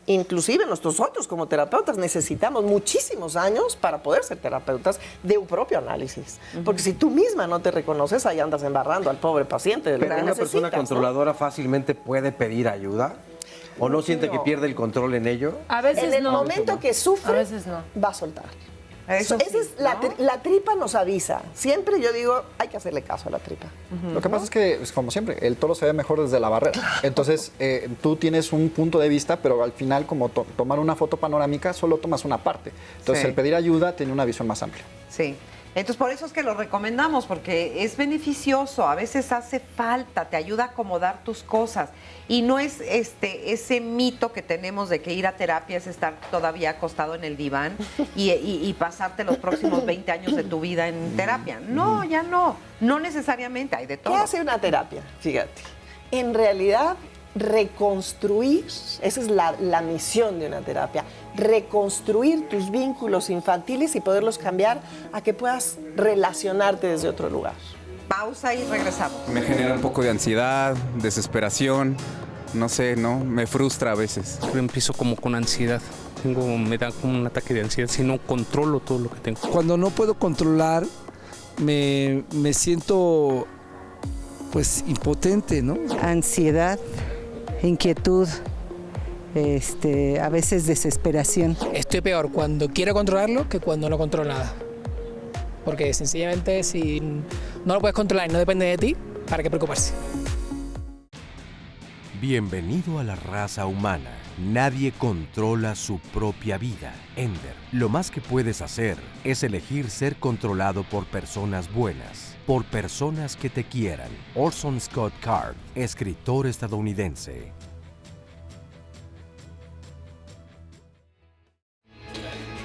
inclusive nosotros como terapeutas necesitamos muchísimos años para poder ser terapeutas de un propio análisis. Porque si tú misma no te reconoces, ahí andas embarrando al pobre paciente. Pero una persona controladora fácilmente puede pedir ayuda. ¿O no siente que pierde el control en ello? A veces en el momento que sufre, a veces no. Va a soltar. Eso Esa es la tripa nos avisa. Siempre yo digo, hay que hacerle caso a la tripa. Lo que pasa es que, como siempre, el toro se ve mejor desde la barrera. Entonces, tú tienes un punto de vista, pero al final, como tomar una foto panorámica, solo tomas una parte. Entonces, el pedir ayuda tiene una visión más amplia. Sí. Entonces, por eso es que lo recomendamos, porque es beneficioso, a veces hace falta, te ayuda a acomodar tus cosas. Y no es ese mito que tenemos de que ir a terapia es estar todavía acostado en el diván y pasarte los próximos 20 años de tu vida en terapia. No, ya no. No necesariamente, hay de todo. ¿Qué hace una terapia? Fíjate. En realidad, reconstruir, esa es la misión de una terapia, reconstruir tus vínculos infantiles y poderlos cambiar a que puedas relacionarte desde otro lugar. Pausa y regresamos. Me genera un poco de ansiedad, desesperación, no sé, ¿no? Me frustra a veces. Empiezo como con ansiedad. Me da como un ataque de ansiedad si no controlo todo lo que tengo. Cuando no puedo controlar, me siento pues impotente, ¿no? Ansiedad, inquietud, a veces desesperación. Estoy peor cuando quiero controlarlo que cuando no controlo nada. Porque sencillamente si no lo puedes controlar y no depende de ti, ¿para qué preocuparse? Bienvenido a la raza humana. Nadie controla su propia vida. Ender, lo más que puedes hacer es elegir ser controlado por personas buenas, por personas que te quieran. Orson Scott Card, escritor estadounidense.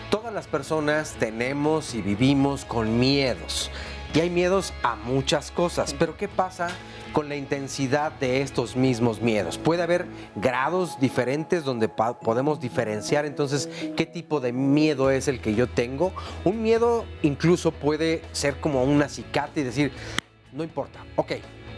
Todas las personas tenemos y vivimos con miedos. Y hay miedos a muchas cosas. Pero ¿qué pasa con la intensidad de estos mismos miedos? Puede haber grados diferentes donde podemos diferenciar entonces qué tipo de miedo es el que yo tengo. Un miedo incluso puede ser como un acicate y decir, no importa, ok,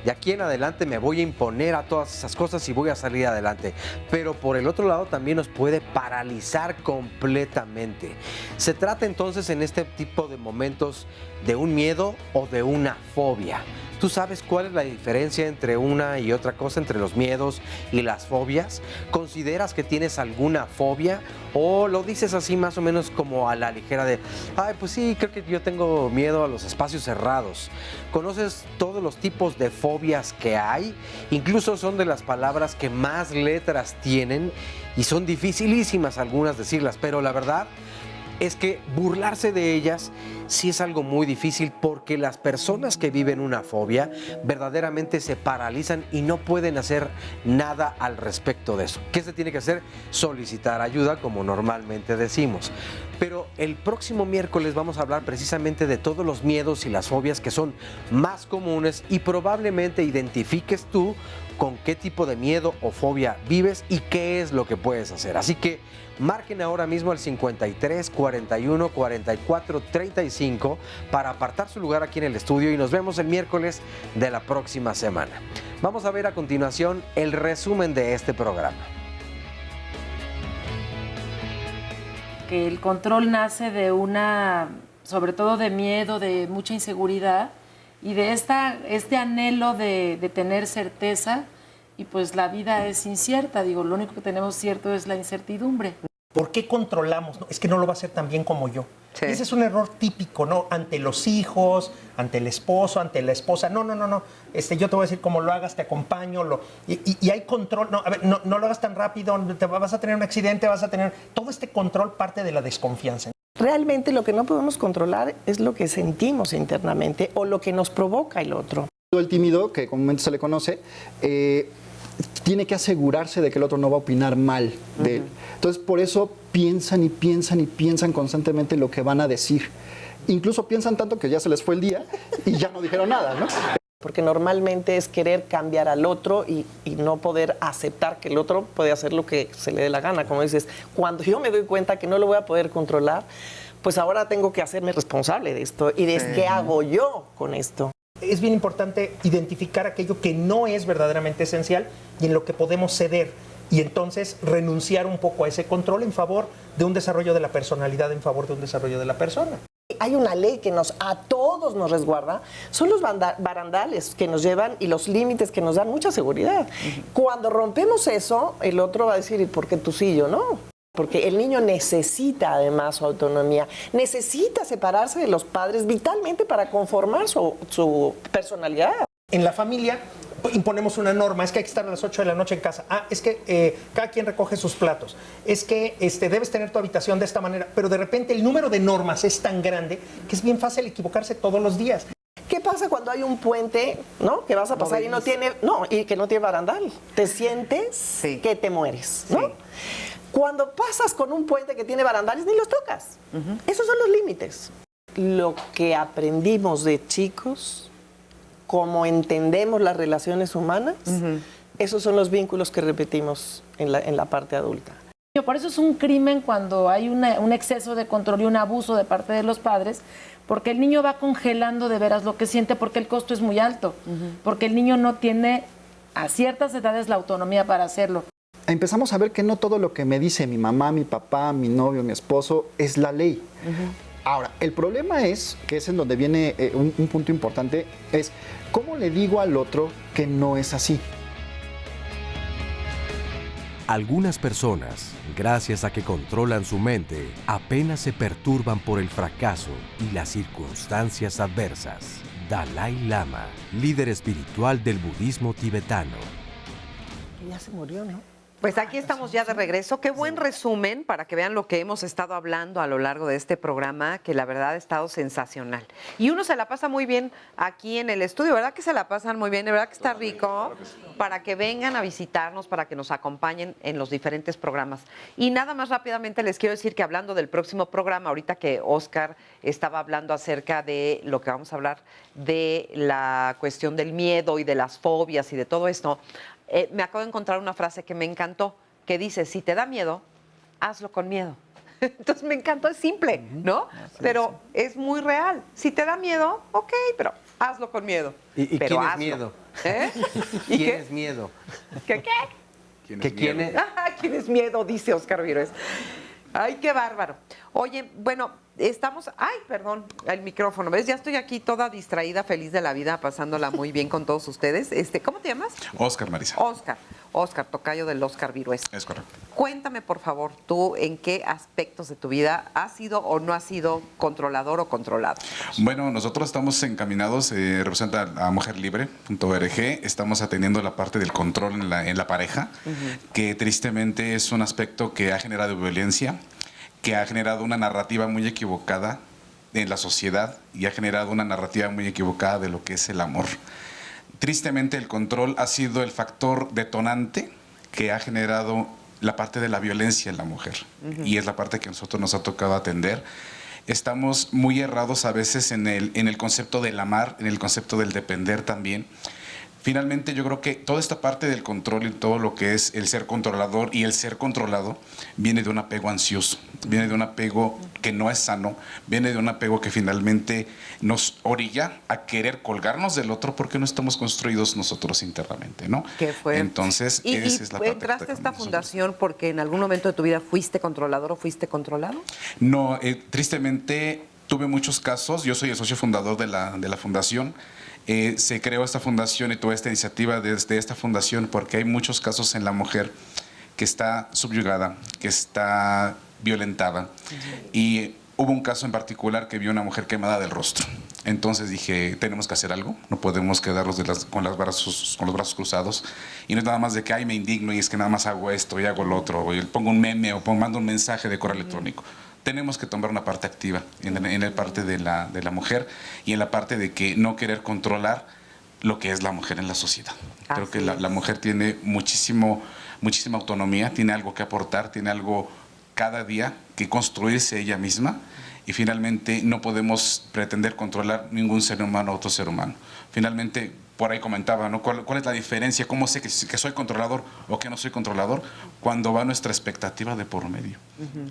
de aquí en adelante me voy a imponer a todas esas cosas y voy a salir adelante. Pero por el otro lado también nos puede paralizar completamente. Se trata entonces en este tipo de momentos de un miedo o de una fobia. ¿Tú sabes cuál es la diferencia entre una y otra cosa, entre los miedos y las fobias? ¿Consideras que tienes alguna fobia o lo dices así más o menos como a la ligera de, ay, pues sí, creo que yo tengo miedo a los espacios cerrados? ¿Conoces todos los tipos de fobias que hay? Incluso son de las palabras que más letras tienen y son dificilísimas algunas decirlas, pero la verdad es que burlarse de ellas sí es algo muy difícil porque las personas que viven una fobia verdaderamente se paralizan y no pueden hacer nada al respecto de eso. ¿Qué se tiene que hacer? Solicitar ayuda, como normalmente decimos. Pero el próximo miércoles vamos a hablar precisamente de todos los miedos y las fobias que son más comunes y probablemente identifiques tú con qué tipo de miedo o fobia vives y qué es lo que puedes hacer. Así que marquen ahora mismo al 53 41 44 35 para apartar su lugar aquí en el estudio y nos vemos el miércoles de la próxima semana. Vamos a ver a continuación el resumen de este programa. Que el control nace de sobre todo de miedo, de mucha inseguridad y de este anhelo de tener certeza, y pues la vida es incierta, digo, lo único que tenemos cierto es la incertidumbre. ¿Por qué controlamos? No, es que no lo va a hacer tan bien como yo. Sí. Ese es un error típico, ¿no? Ante los hijos, ante el esposo, ante la esposa. No. Yo te voy a decir cómo lo hagas, te acompaño. Y hay control. No, a ver, no lo hagas tan rápido, vas a tener un accidente, vas a tener... Todo este control parte de la desconfianza. Realmente lo que no podemos controlar es lo que sentimos internamente o lo que nos provoca el otro. El tímido, que comúnmente se le conoce, tiene que asegurarse de que el otro no va a opinar mal de él. Entonces, por eso piensan y piensan y piensan constantemente lo que van a decir. Incluso piensan tanto que ya se les fue el día y ya no dijeron nada, ¿no? Porque normalmente es querer cambiar al otro y no poder aceptar que el otro puede hacer lo que se le dé la gana. Como dices, cuando yo me doy cuenta que no lo voy a poder controlar, pues ahora tengo que hacerme responsable de esto y de qué hago yo con esto. Es bien importante identificar aquello que no es verdaderamente esencial y en lo que podemos ceder, y entonces renunciar un poco a ese control en favor de un desarrollo de la personalidad, en favor de un desarrollo de la persona. Hay una ley que a todos nos resguarda, son los barandales que nos llevan y los límites que nos dan mucha seguridad. Cuando rompemos eso, el otro va a decir, ¿y por qué tú sí, yo no? Porque el niño necesita además su autonomía, necesita separarse de los padres vitalmente para conformar su personalidad. En la familia imponemos una norma, es que hay que estar a las 8 de la noche en casa, es que cada quien recoge sus platos, es que debes tener tu habitación de esta manera, pero de repente el número de normas es tan grande que es bien fácil equivocarse todos los días. ¿Qué pasa cuando hay un puente, ¿no? Que vas a pasar y que no tiene barandal? Te sientes que te mueres, ¿no? Sí. Cuando pasas con un puente que tiene barandales, ni los tocas. Esos son los límites. Lo que aprendimos de chicos, cómo entendemos las relaciones humanas, esos son los vínculos que repetimos en la parte adulta. Por eso es un crimen cuando hay un exceso de control y un abuso de parte de los padres, porque el niño va congelando de veras lo que siente, porque el costo es muy alto, porque el niño no tiene a ciertas edades la autonomía para hacerlo. Empezamos a ver que no todo lo que me dice mi mamá, mi papá, mi novio, mi esposo es la ley. Ahora, el problema es, que es en donde viene un punto importante, es ¿cómo le digo al otro que no es así? Algunas personas, gracias a que controlan su mente, apenas se perturban por el fracaso y las circunstancias adversas. Dalai Lama, líder espiritual del budismo tibetano. Ya se murió, ¿no? Pues aquí estamos ya de regreso. Qué buen resumen para que vean lo que hemos estado hablando a lo largo de este programa, que la verdad ha estado sensacional. Y uno se la pasa muy bien aquí en el estudio, ¿verdad que se la pasan muy bien? ¿De verdad que está rico? Para que vengan a visitarnos, para que nos acompañen en los diferentes programas. Y nada más rápidamente les quiero decir que hablando del próximo programa, ahorita que Oscar estaba hablando acerca de lo que vamos a hablar, de la cuestión del miedo y de las fobias y de todo esto, me acabo de encontrar una frase que me encantó, que dice, si te da miedo, hazlo con miedo. Entonces me encantó, es simple, ¿no? Pero es muy real. Si te da miedo, ok, pero hazlo con miedo. ¿Y pero quién es miedo? ¿Y ¿Quién qué? es miedo? ¿Qué? ¿Quién Oscar, Marisa. Oscar, tocayo del Oscar Virués. Es correcto. Cuéntame, por favor, tú en qué aspectos de tu vida has sido o no has sido controlador o controlado. Bueno, nosotros estamos encaminados, representa a mujerlibre.org, estamos atendiendo la parte del control en la pareja, que tristemente es un aspecto que ha generado violencia, que ha generado una narrativa muy equivocada en la sociedad y ha generado una narrativa muy equivocada de lo que es el amor. Tristemente el control ha sido el factor detonante que ha generado la parte de la violencia en la mujer y es la parte que a nosotros nos ha tocado atender. Estamos muy errados a veces en el concepto del amar, en el concepto del depender también. Finalmente, yo creo que toda esta parte del control y todo lo que es el ser controlador y el ser controlado viene de un apego ansioso, viene de un apego que no es sano, viene de un apego que finalmente nos orilla a querer colgarnos del otro porque no estamos construidos nosotros internamente, ¿no? Qué fuerte. Entonces, esa es la parte. ¿Entraste a esta fundación porque en algún momento de tu vida fuiste controlador o fuiste controlado? No, tristemente tuve muchos casos. Yo soy el socio fundador de la fundación. Se creó esta fundación y toda esta iniciativa desde esta fundación porque hay muchos casos en la mujer que está subyugada, que está violentada. Y hubo un caso en particular que vio una mujer quemada del rostro. Entonces dije, tenemos que hacer algo, no podemos quedarnos con los brazos cruzados. Y no es nada más de que, ay, me indigno y es que nada más hago esto y hago lo otro, o pongo un meme o mando un mensaje de correo electrónico. Tenemos que tomar una parte activa en la parte de la mujer y en la parte de que no querer controlar lo que es la mujer en la sociedad. Creo que la mujer tiene muchísima autonomía, tiene algo que aportar, tiene algo cada día que construirse ella misma y finalmente no podemos pretender controlar ningún ser humano a otro ser humano. Finalmente, por ahí comentaba, ¿no? ¿Cuál es la diferencia? ¿Cómo sé que soy controlador o que no soy controlador? Cuando va nuestra expectativa de por medio.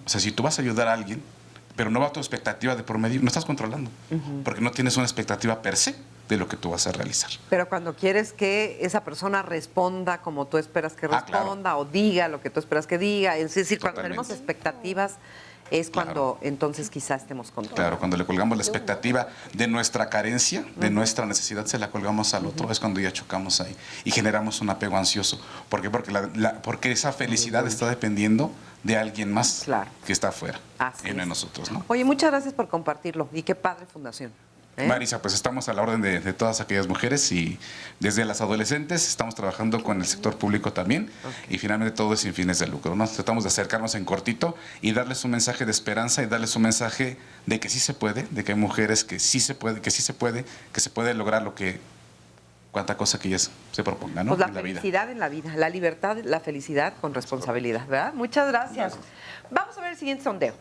O sea, si tú vas a ayudar a alguien, pero no va tu expectativa de por medio, no estás controlando, porque no tienes una expectativa per se de lo que tú vas a realizar. Pero cuando quieres que esa persona responda como tú esperas que responda, o diga lo que tú esperas que diga, es decir, cuando tenemos expectativas es cuando entonces quizás estemos controlando. Claro, cuando le colgamos la expectativa de nuestra carencia, de nuestra necesidad, se la colgamos al otro, es cuando ya chocamos ahí y generamos un apego ansioso. ¿Por qué? Porque esa felicidad está dependiendo de alguien más que está afuera y no de nosotros, ¿no? Oye, muchas gracias por compartirlo y qué padre fundación. Marisa, pues estamos a la orden de todas aquellas mujeres y desde las adolescentes estamos trabajando con el sector público también y finalmente todo es sin fines de lucro, ¿no? Tratamos de acercarnos en cortito y darles un mensaje de esperanza y darles un mensaje de que sí se puede, de que hay mujeres que sí se puede, que se puede lograr lo que cuánta cosa que ellas se propongan, ¿no? Pues la felicidad en la vida, la libertad, la felicidad con responsabilidad, ¿verdad? Muchas gracias. Vamos a ver el siguiente sondeo.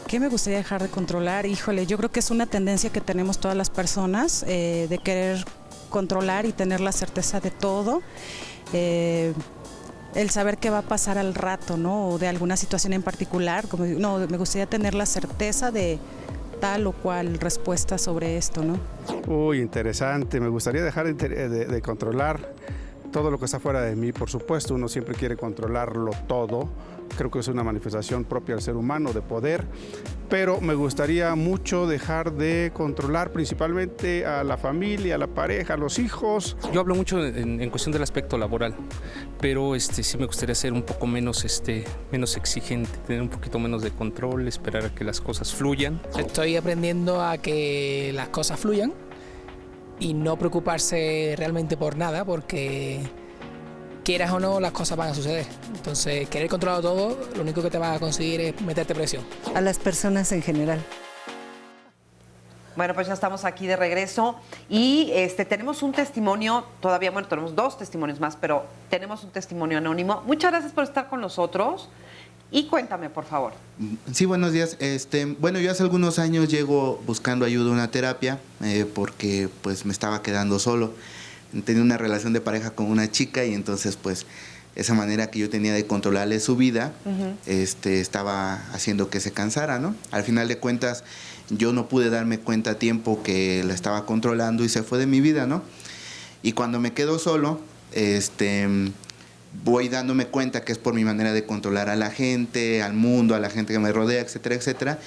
¿Qué me gustaría dejar de controlar? Híjole, yo creo que es una tendencia que tenemos todas las personas de querer controlar y tener la certeza de todo. El saber qué va a pasar al rato, ¿no? O de alguna situación en particular. Me gustaría tener la certeza de tal o cual respuesta sobre esto, ¿no? Uy, interesante. Me gustaría dejar de controlar todo lo que está fuera de mí. Por supuesto, uno siempre quiere controlarlo todo. Creo que es una manifestación propia del ser humano de poder, pero me gustaría mucho dejar de controlar principalmente a la familia, a la pareja, a los hijos. Yo hablo mucho en cuestión del aspecto laboral, pero sí me gustaría ser un poco menos exigente, tener un poquito menos de control, esperar a que las cosas fluyan. Estoy aprendiendo a que las cosas fluyan y no preocuparse realmente por nada, porque quieras o no, las cosas van a suceder. Entonces, querer controlar todo, lo único que te va a conseguir es meterte presión. A las personas en general. Bueno, pues ya estamos aquí de regreso y tenemos un testimonio, todavía, bueno, tenemos 2 testimonios más, pero tenemos un testimonio anónimo. Muchas gracias por estar con nosotros y cuéntame, por favor. Sí, buenos días. Bueno, yo hace algunos años llego buscando ayuda a una terapia porque pues me estaba quedando solo. Tenía una relación de pareja con una chica y entonces pues esa manera que yo tenía de controlarle su vida estaba haciendo que se cansara, ¿no? Al final de cuentas yo no pude darme cuenta a tiempo que la estaba controlando y se fue de mi vida, ¿no? Y cuando me quedo solo, voy dándome cuenta que es por mi manera de controlar a la gente, al mundo, a la gente que me rodea, etcétera, etcétera,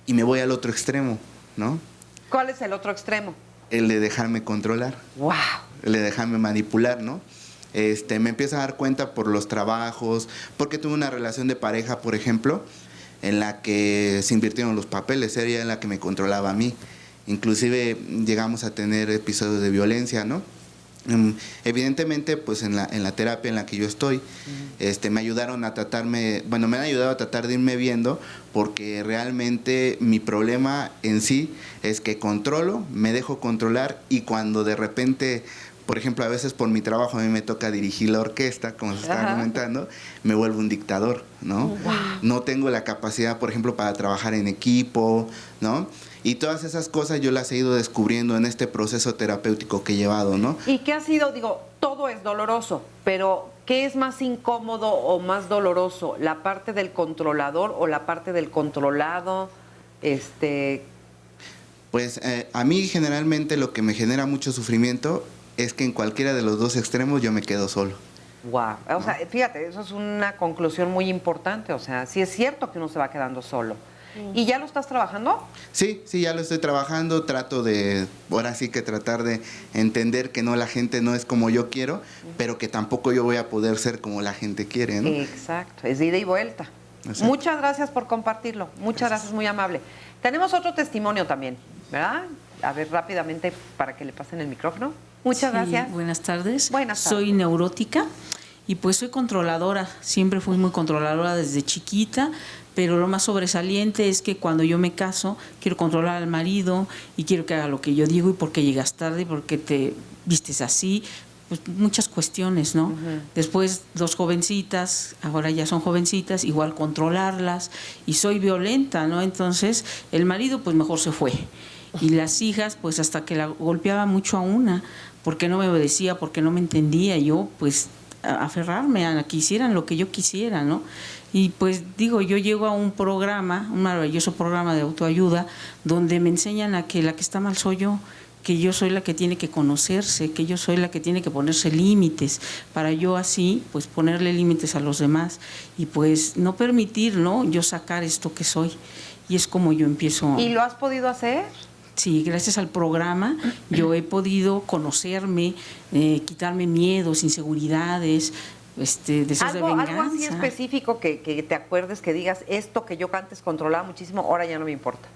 y me voy al otro extremo, ¿no? ¿Cuál es el otro extremo? El de dejarme controlar. ¡Wow! El de dejarme manipular, ¿no? Me empiezo a dar cuenta por los trabajos, porque tuve una relación de pareja, por ejemplo, en la que se invirtieron los papeles, ella era la que me controlaba a mí. Inclusive llegamos a tener episodios de violencia, ¿no? Evidentemente, pues en la terapia en la que yo estoy, me ayudaron a tratarme, bueno, me han ayudado a tratar de irme viendo, porque realmente mi problema en sí es que controlo, me dejo controlar y cuando de repente Por ejemplo, a veces por mi trabajo a mí me toca dirigir la orquesta, como se estaba comentando, me vuelvo un dictador, ¿no? Wow. No tengo la capacidad, por ejemplo, para trabajar en equipo, ¿no? Y todas esas cosas yo las he ido descubriendo en este proceso terapéutico que he llevado, ¿no? ¿Y qué ha sido? Digo, todo es doloroso, pero ¿qué es más incómodo o más doloroso? ¿La parte del controlador o la parte del controlado? Pues a mí generalmente lo que me genera mucho sufrimiento es que en cualquiera de los dos extremos yo me quedo solo. Wow. O sea, fíjate, eso es una conclusión muy importante. O sea, sí es cierto que uno se va quedando solo. ¿Y ya lo estás trabajando? Sí, ya lo estoy trabajando. Trato de, ahora sí que tratar de entender que no, la gente no es como yo quiero, pero que tampoco yo voy a poder ser como la gente quiere, ¿no? Exacto, es ida y vuelta. Exacto. Muchas gracias por compartirlo. Muchas gracias, muy amable. Tenemos otro testimonio también, ¿verdad? A ver, rápidamente, para que le pasen el micrófono. Muchas gracias. Buenas tardes. Buenas tardes. Soy neurótica y pues soy controladora. Siempre fui muy controladora desde chiquita, pero lo más sobresaliente es que cuando yo me caso quiero controlar al marido y quiero que haga lo que yo digo y por qué llegas tarde y por qué te vistes así. Pues muchas cuestiones, ¿no? Después 2 jovencitas, ahora ya son jovencitas, igual controlarlas y soy violenta, ¿no? Entonces el marido pues mejor se fue y las hijas pues hasta que la golpeaba mucho a una porque no me obedecía, porque no me entendía, yo pues aferrarme a que hicieran lo que yo quisiera, ¿no? Y pues digo, yo llego a un programa, un maravilloso programa de autoayuda donde me enseñan a que la que está mal soy yo, que yo soy la que tiene que conocerse, que yo soy la que tiene que ponerse límites, para yo así, pues ponerle límites a los demás y pues no permitir, ¿no? Yo sacar esto que soy. Y es como yo empiezo. ¿Y lo has podido hacer? Sí, gracias al programa yo he podido conocerme, quitarme miedos, inseguridades, deseos de venganza. Algo así específico que te acuerdes, que digas, esto que yo antes controlaba muchísimo, ahora ya no me importa.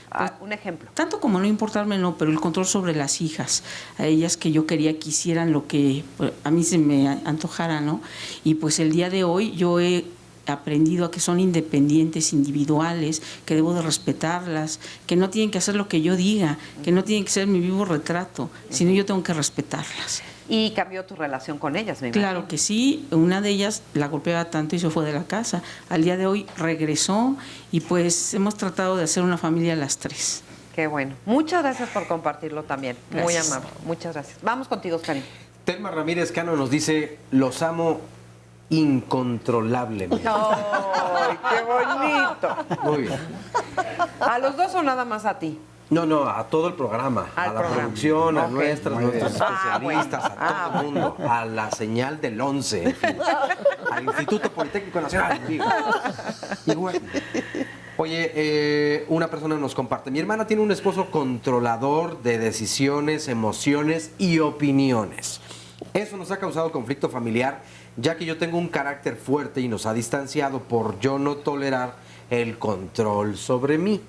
Pues, un ejemplo. Tanto como no importarme, no, pero el control sobre las hijas, a ellas que yo quería que hicieran lo que pues, a mí se me antojara, ¿no? Y pues el día de hoy yo he aprendido a que son independientes, individuales, que debo de respetarlas, que no tienen que hacer lo que yo diga, que no tienen que ser mi vivo retrato, sino yo tengo que respetarlas. Y cambió tu relación con ellas, me imagino. Claro que sí, una de ellas la golpeaba tanto y se fue de la casa. Al día de hoy regresó y pues hemos tratado de hacer una familia las 3. Qué bueno. Muchas gracias por compartirlo también. Gracias. Muy amable. Muchas gracias. Vamos contigo, Oscarín. Telma Ramírez Cano nos dice, los amo incontrolablemente. ¡Ay, qué bonito! Muy bien. ¿A los dos o nada más a ti? No, a todo el programa, a la producción, a nuestros especialistas, a todo el mundo, a la señal del 11, en fin, al Instituto Politécnico Nacional. Digo. Igual. Oye, una persona nos comparte, mi hermana tiene un esposo controlador de decisiones, emociones y opiniones. Eso nos ha causado conflicto familiar, ya que yo tengo un carácter fuerte y nos ha distanciado por yo no tolerar el control sobre mí.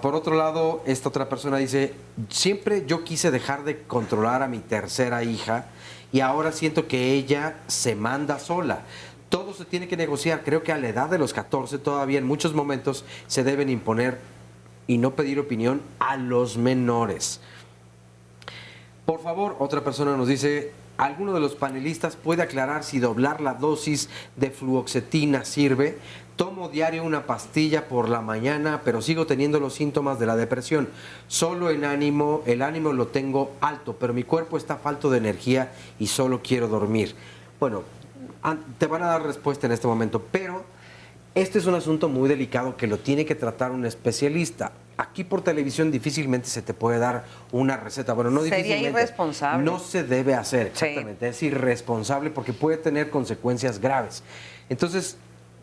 Por otro lado, esta otra persona dice, siempre yo quise dejar de controlar a mi tercera hija y ahora siento que ella se manda sola. Todo se tiene que negociar. Creo que a la edad de los 14 todavía en muchos momentos se deben imponer y no pedir opinión a los menores. Por favor, otra persona nos dice, ¿alguno de los panelistas puede aclarar si doblar la dosis de fluoxetina sirve? Tomo diario una pastilla por la mañana, pero sigo teniendo los síntomas de la depresión. Solo el ánimo lo tengo alto, pero mi cuerpo está falto de energía y solo quiero dormir. Bueno, te van a dar respuesta en este momento, pero este es un asunto muy delicado que lo tiene que tratar un especialista. Aquí por televisión difícilmente se te puede dar una receta. Bueno, no difícilmente. Sería irresponsable. No se debe hacer, exactamente. Sí. Es irresponsable porque puede tener consecuencias graves. Entonces,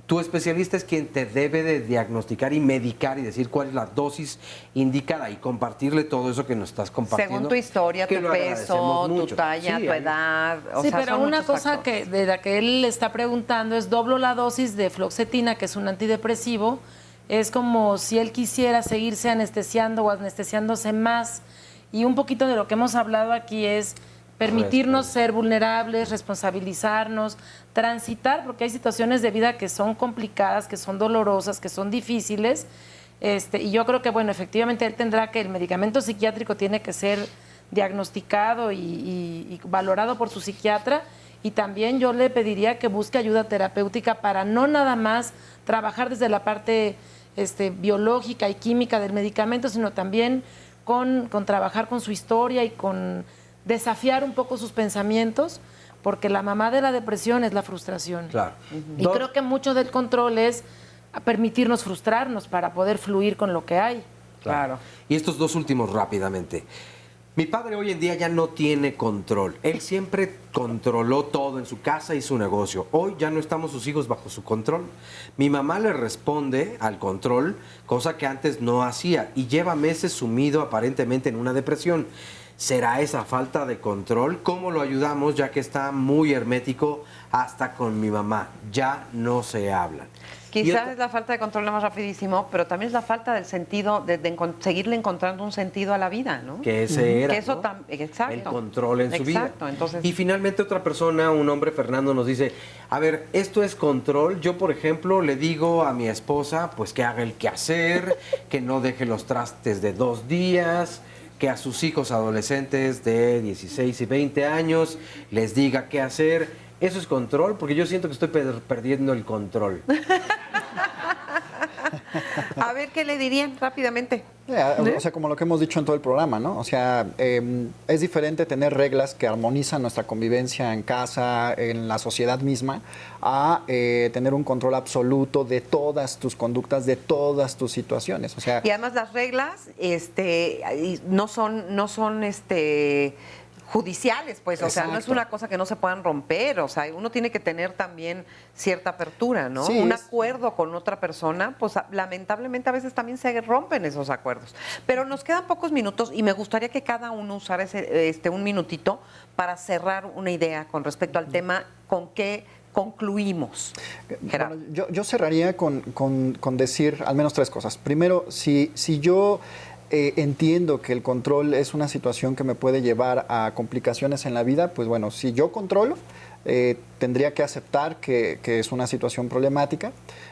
tu especialista es quien te debe de diagnosticar y medicar y decir cuál es la dosis indicada y compartirle todo eso que nos estás compartiendo. Según tu historia, tu peso, tu talla, tu edad. Sí, pero una cosa de la que él está preguntando es, doblo la dosis de fluoxetina, que es un antidepresivo, es como si él quisiera seguirse anestesiando o anestesiándose más. Y un poquito de lo que hemos hablado aquí es permitirnos ser vulnerables, responsabilizarnos, transitar, porque hay situaciones de vida que son complicadas, que son dolorosas, que son difíciles. Y yo creo que, bueno, efectivamente él tendrá que, el medicamento psiquiátrico tiene que ser diagnosticado y valorado por su psiquiatra. Y también yo le pediría que busque ayuda terapéutica para no nada más trabajar desde la parte biológica y química del medicamento, sino también con trabajar con su historia y con desafiar un poco sus pensamientos, porque la mamá de la depresión es la frustración. Claro. Y creo que mucho del control es permitirnos frustrarnos para poder fluir con lo que hay. Claro. Y estos dos últimos rápidamente. Mi padre hoy en día ya no tiene control. Él siempre controló todo en su casa y su negocio. Hoy ya no estamos sus hijos bajo su control. Mi mamá le responde al control, cosa que antes no hacía, y lleva meses sumido aparentemente en una depresión. ¿Será esa falta de control? ¿Cómo lo ayudamos, ya que está muy hermético hasta con mi mamá? Ya no se hablan. Quizás es la falta de control lo más rapidísimo, pero también es la falta del sentido, de seguirle encontrando un sentido a la vida, ¿no? Que ese era, que eso ¿no? Exacto. El control en su vida. Exacto, entonces... Y finalmente otra persona, un hombre, Fernando, nos dice, a ver, esto es control. Yo, por ejemplo, le digo a mi esposa, pues que haga el quehacer, que no deje los trastes de 2 días, que a sus hijos adolescentes de 16 y 20 años les diga qué hacer. ¿Eso es control? Porque yo siento que estoy perdiendo el control. A ver, ¿qué le dirían rápidamente? O sea, como lo que hemos dicho en todo el programa, ¿no? O sea, es diferente tener reglas que armonizan nuestra convivencia en casa, en la sociedad misma, a tener un control absoluto de todas tus conductas, de todas tus situaciones. O sea, y además las reglas no son judiciales, pues, o sea, no es una cosa que no se puedan romper, o sea, uno tiene que tener también cierta apertura, ¿no? Sí, un acuerdo con otra persona, pues lamentablemente a veces también se rompen esos acuerdos. Pero nos quedan pocos minutos y me gustaría que cada uno usara un minutito para cerrar una idea con respecto al tema con qué concluimos. Bueno, yo cerraría con decir al menos 3 cosas. Primero, si yo entiendo que el control es una situación que me puede llevar a complicaciones en la vida, pues bueno, si yo controlo, tendría que aceptar que es una situación problemática.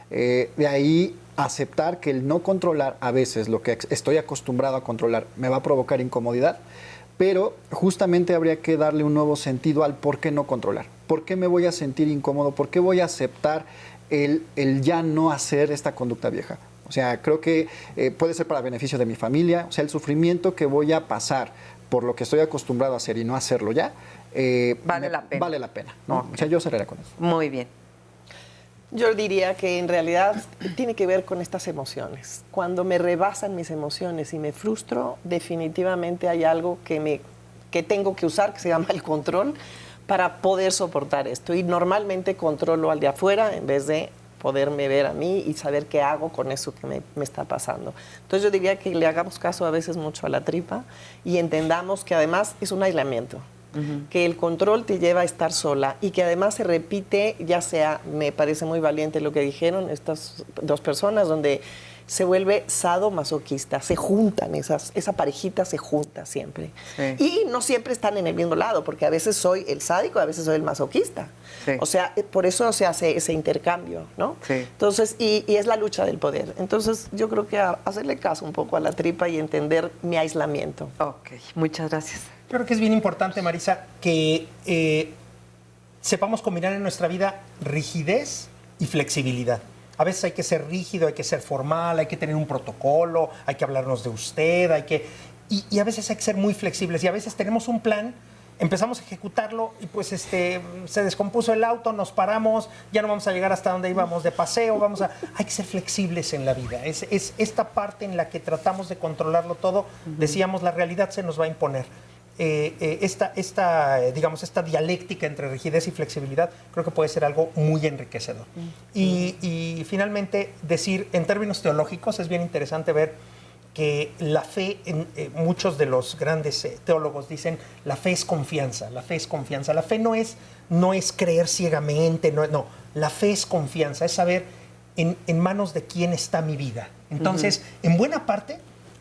De ahí aceptar que el no controlar a veces lo que estoy acostumbrado a controlar me va a provocar incomodidad, pero justamente habría que darle un nuevo sentido al por qué no controlar. ¿Por qué me voy a sentir incómodo? ¿Por qué voy a aceptar el ya no hacer esta conducta vieja? O sea, creo que puede ser para beneficio de mi familia. O sea, el sufrimiento que voy a pasar por lo que estoy acostumbrado a hacer y no hacerlo ya, vale la pena. Vale la pena, ¿no? Okay. O sea, yo cerraría con eso. Muy bien. Yo diría que en realidad tiene que ver con estas emociones. Cuando me rebasan mis emociones y me frustro, definitivamente hay algo que tengo que usar, que se llama el control, para poder soportar esto. Y normalmente controlo al de afuera en vez de poderme ver a mí y saber qué hago con eso que me está pasando. Entonces yo diría que le hagamos caso a veces mucho a la tripa y entendamos que además es un aislamiento, que el control te lleva a estar sola y que además se repite, ya sea, me parece muy valiente lo que dijeron estas 2 personas, donde se vuelve sadomasoquista, se juntan, esa parejita se junta siempre. Sí. Y no siempre están en el mismo lado, porque a veces soy el sádico, a veces soy el masoquista. Sí. O sea, por eso se hace ese intercambio, ¿no? Sí. Entonces, y es la lucha del poder. Entonces, yo creo que hacerle caso un poco a la tripa y entender mi aislamiento. Ok, muchas gracias. Creo que es bien importante, Marisa, que sepamos combinar en nuestra vida rigidez y flexibilidad. A veces hay que ser rígido, hay que ser formal, hay que tener un protocolo, hay que hablarnos de usted, y a veces hay que ser muy flexibles. Y a veces tenemos un plan, empezamos a ejecutarlo y pues se descompuso el auto, nos paramos, ya no vamos a llegar hasta donde íbamos de paseo, hay que ser flexibles en la vida. Es esta parte en la que tratamos de controlarlo todo. Decíamos, la realidad se nos va a imponer. Esta dialéctica entre rigidez y flexibilidad creo que puede ser algo muy enriquecedor. Y finalmente decir, en términos teológicos, es bien interesante ver que la fe, muchos de los grandes teólogos dicen, la fe es confianza, la fe es confianza. La fe no es creer ciegamente, no, la fe es confianza, es saber en manos de quién está mi vida. Entonces, en buena parte,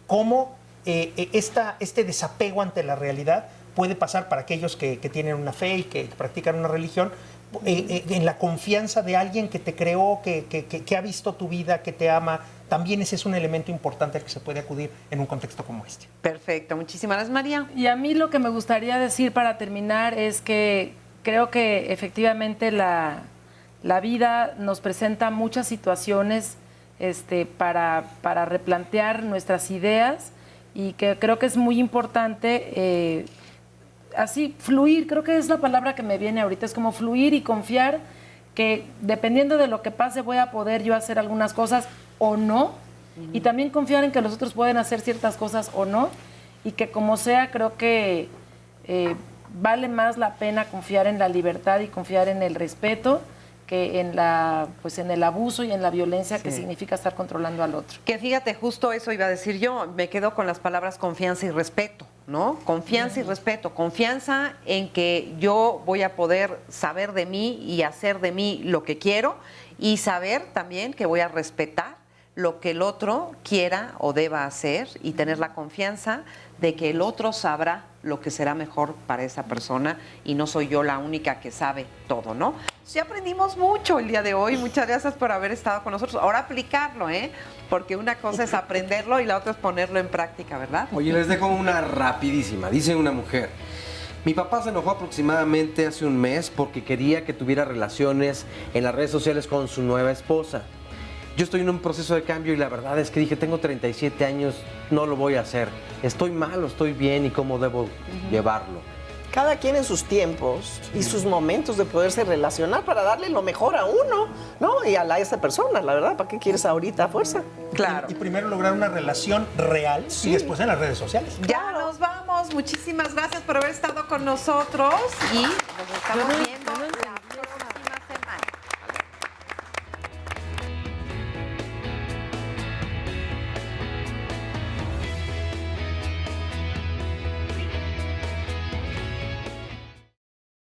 cómo este desapego ante la realidad puede pasar para aquellos que tienen una fe y que practican una religión, en la confianza de alguien que te creó, que ha visto tu vida, que te ama. También ese es un elemento importante al que se puede acudir en un contexto como este. Perfecto, muchísimas gracias, María. Y a mí lo que me gustaría decir para terminar es que creo que efectivamente la vida nos presenta muchas situaciones para replantear nuestras ideas, y que creo que es muy importante así fluir, creo que es la palabra que me viene ahorita, es como fluir y confiar que dependiendo de lo que pase voy a poder yo hacer algunas cosas o no, y también confiar en que los otros pueden hacer ciertas cosas o no, y que como sea, creo que vale más la pena confiar en la libertad y confiar en el respeto que en el abuso y en la violencia que significa estar controlando al otro. Que fíjate, justo eso iba a decir yo, me quedo con las palabras confianza y respeto, ¿no? Confianza y respeto, confianza en que yo voy a poder saber de mí y hacer de mí lo que quiero, y saber también que voy a respetar lo que el otro quiera o deba hacer, y tener la confianza de que el otro sabrá lo que será mejor para esa persona, y no soy yo la única que sabe todo, ¿no? Sí, aprendimos mucho el día de hoy. Muchas gracias por haber estado con nosotros. Ahora aplicarlo, porque una cosa es aprenderlo y la otra es ponerlo en práctica, ¿verdad? Oye, les dejo una rapidísima. Dice una mujer: mi papá se enojó aproximadamente hace un mes porque quería que tuviera relaciones en las redes sociales con su nueva esposa. Yo estoy en un proceso de cambio y la verdad es que dije, tengo 37 años, no lo voy a hacer. ¿Estoy mal o estoy bien y cómo debo llevarlo? Cada quien en sus tiempos y sus momentos de poderse relacionar para darle lo mejor a uno, ¿no? Y a esa persona, la verdad, ¿para qué quieres ahorita a fuerza? Claro. Y primero lograr una relación real y después en las redes sociales. Ya nos vamos. Muchísimas gracias por haber estado con nosotros y nos estamos viendo.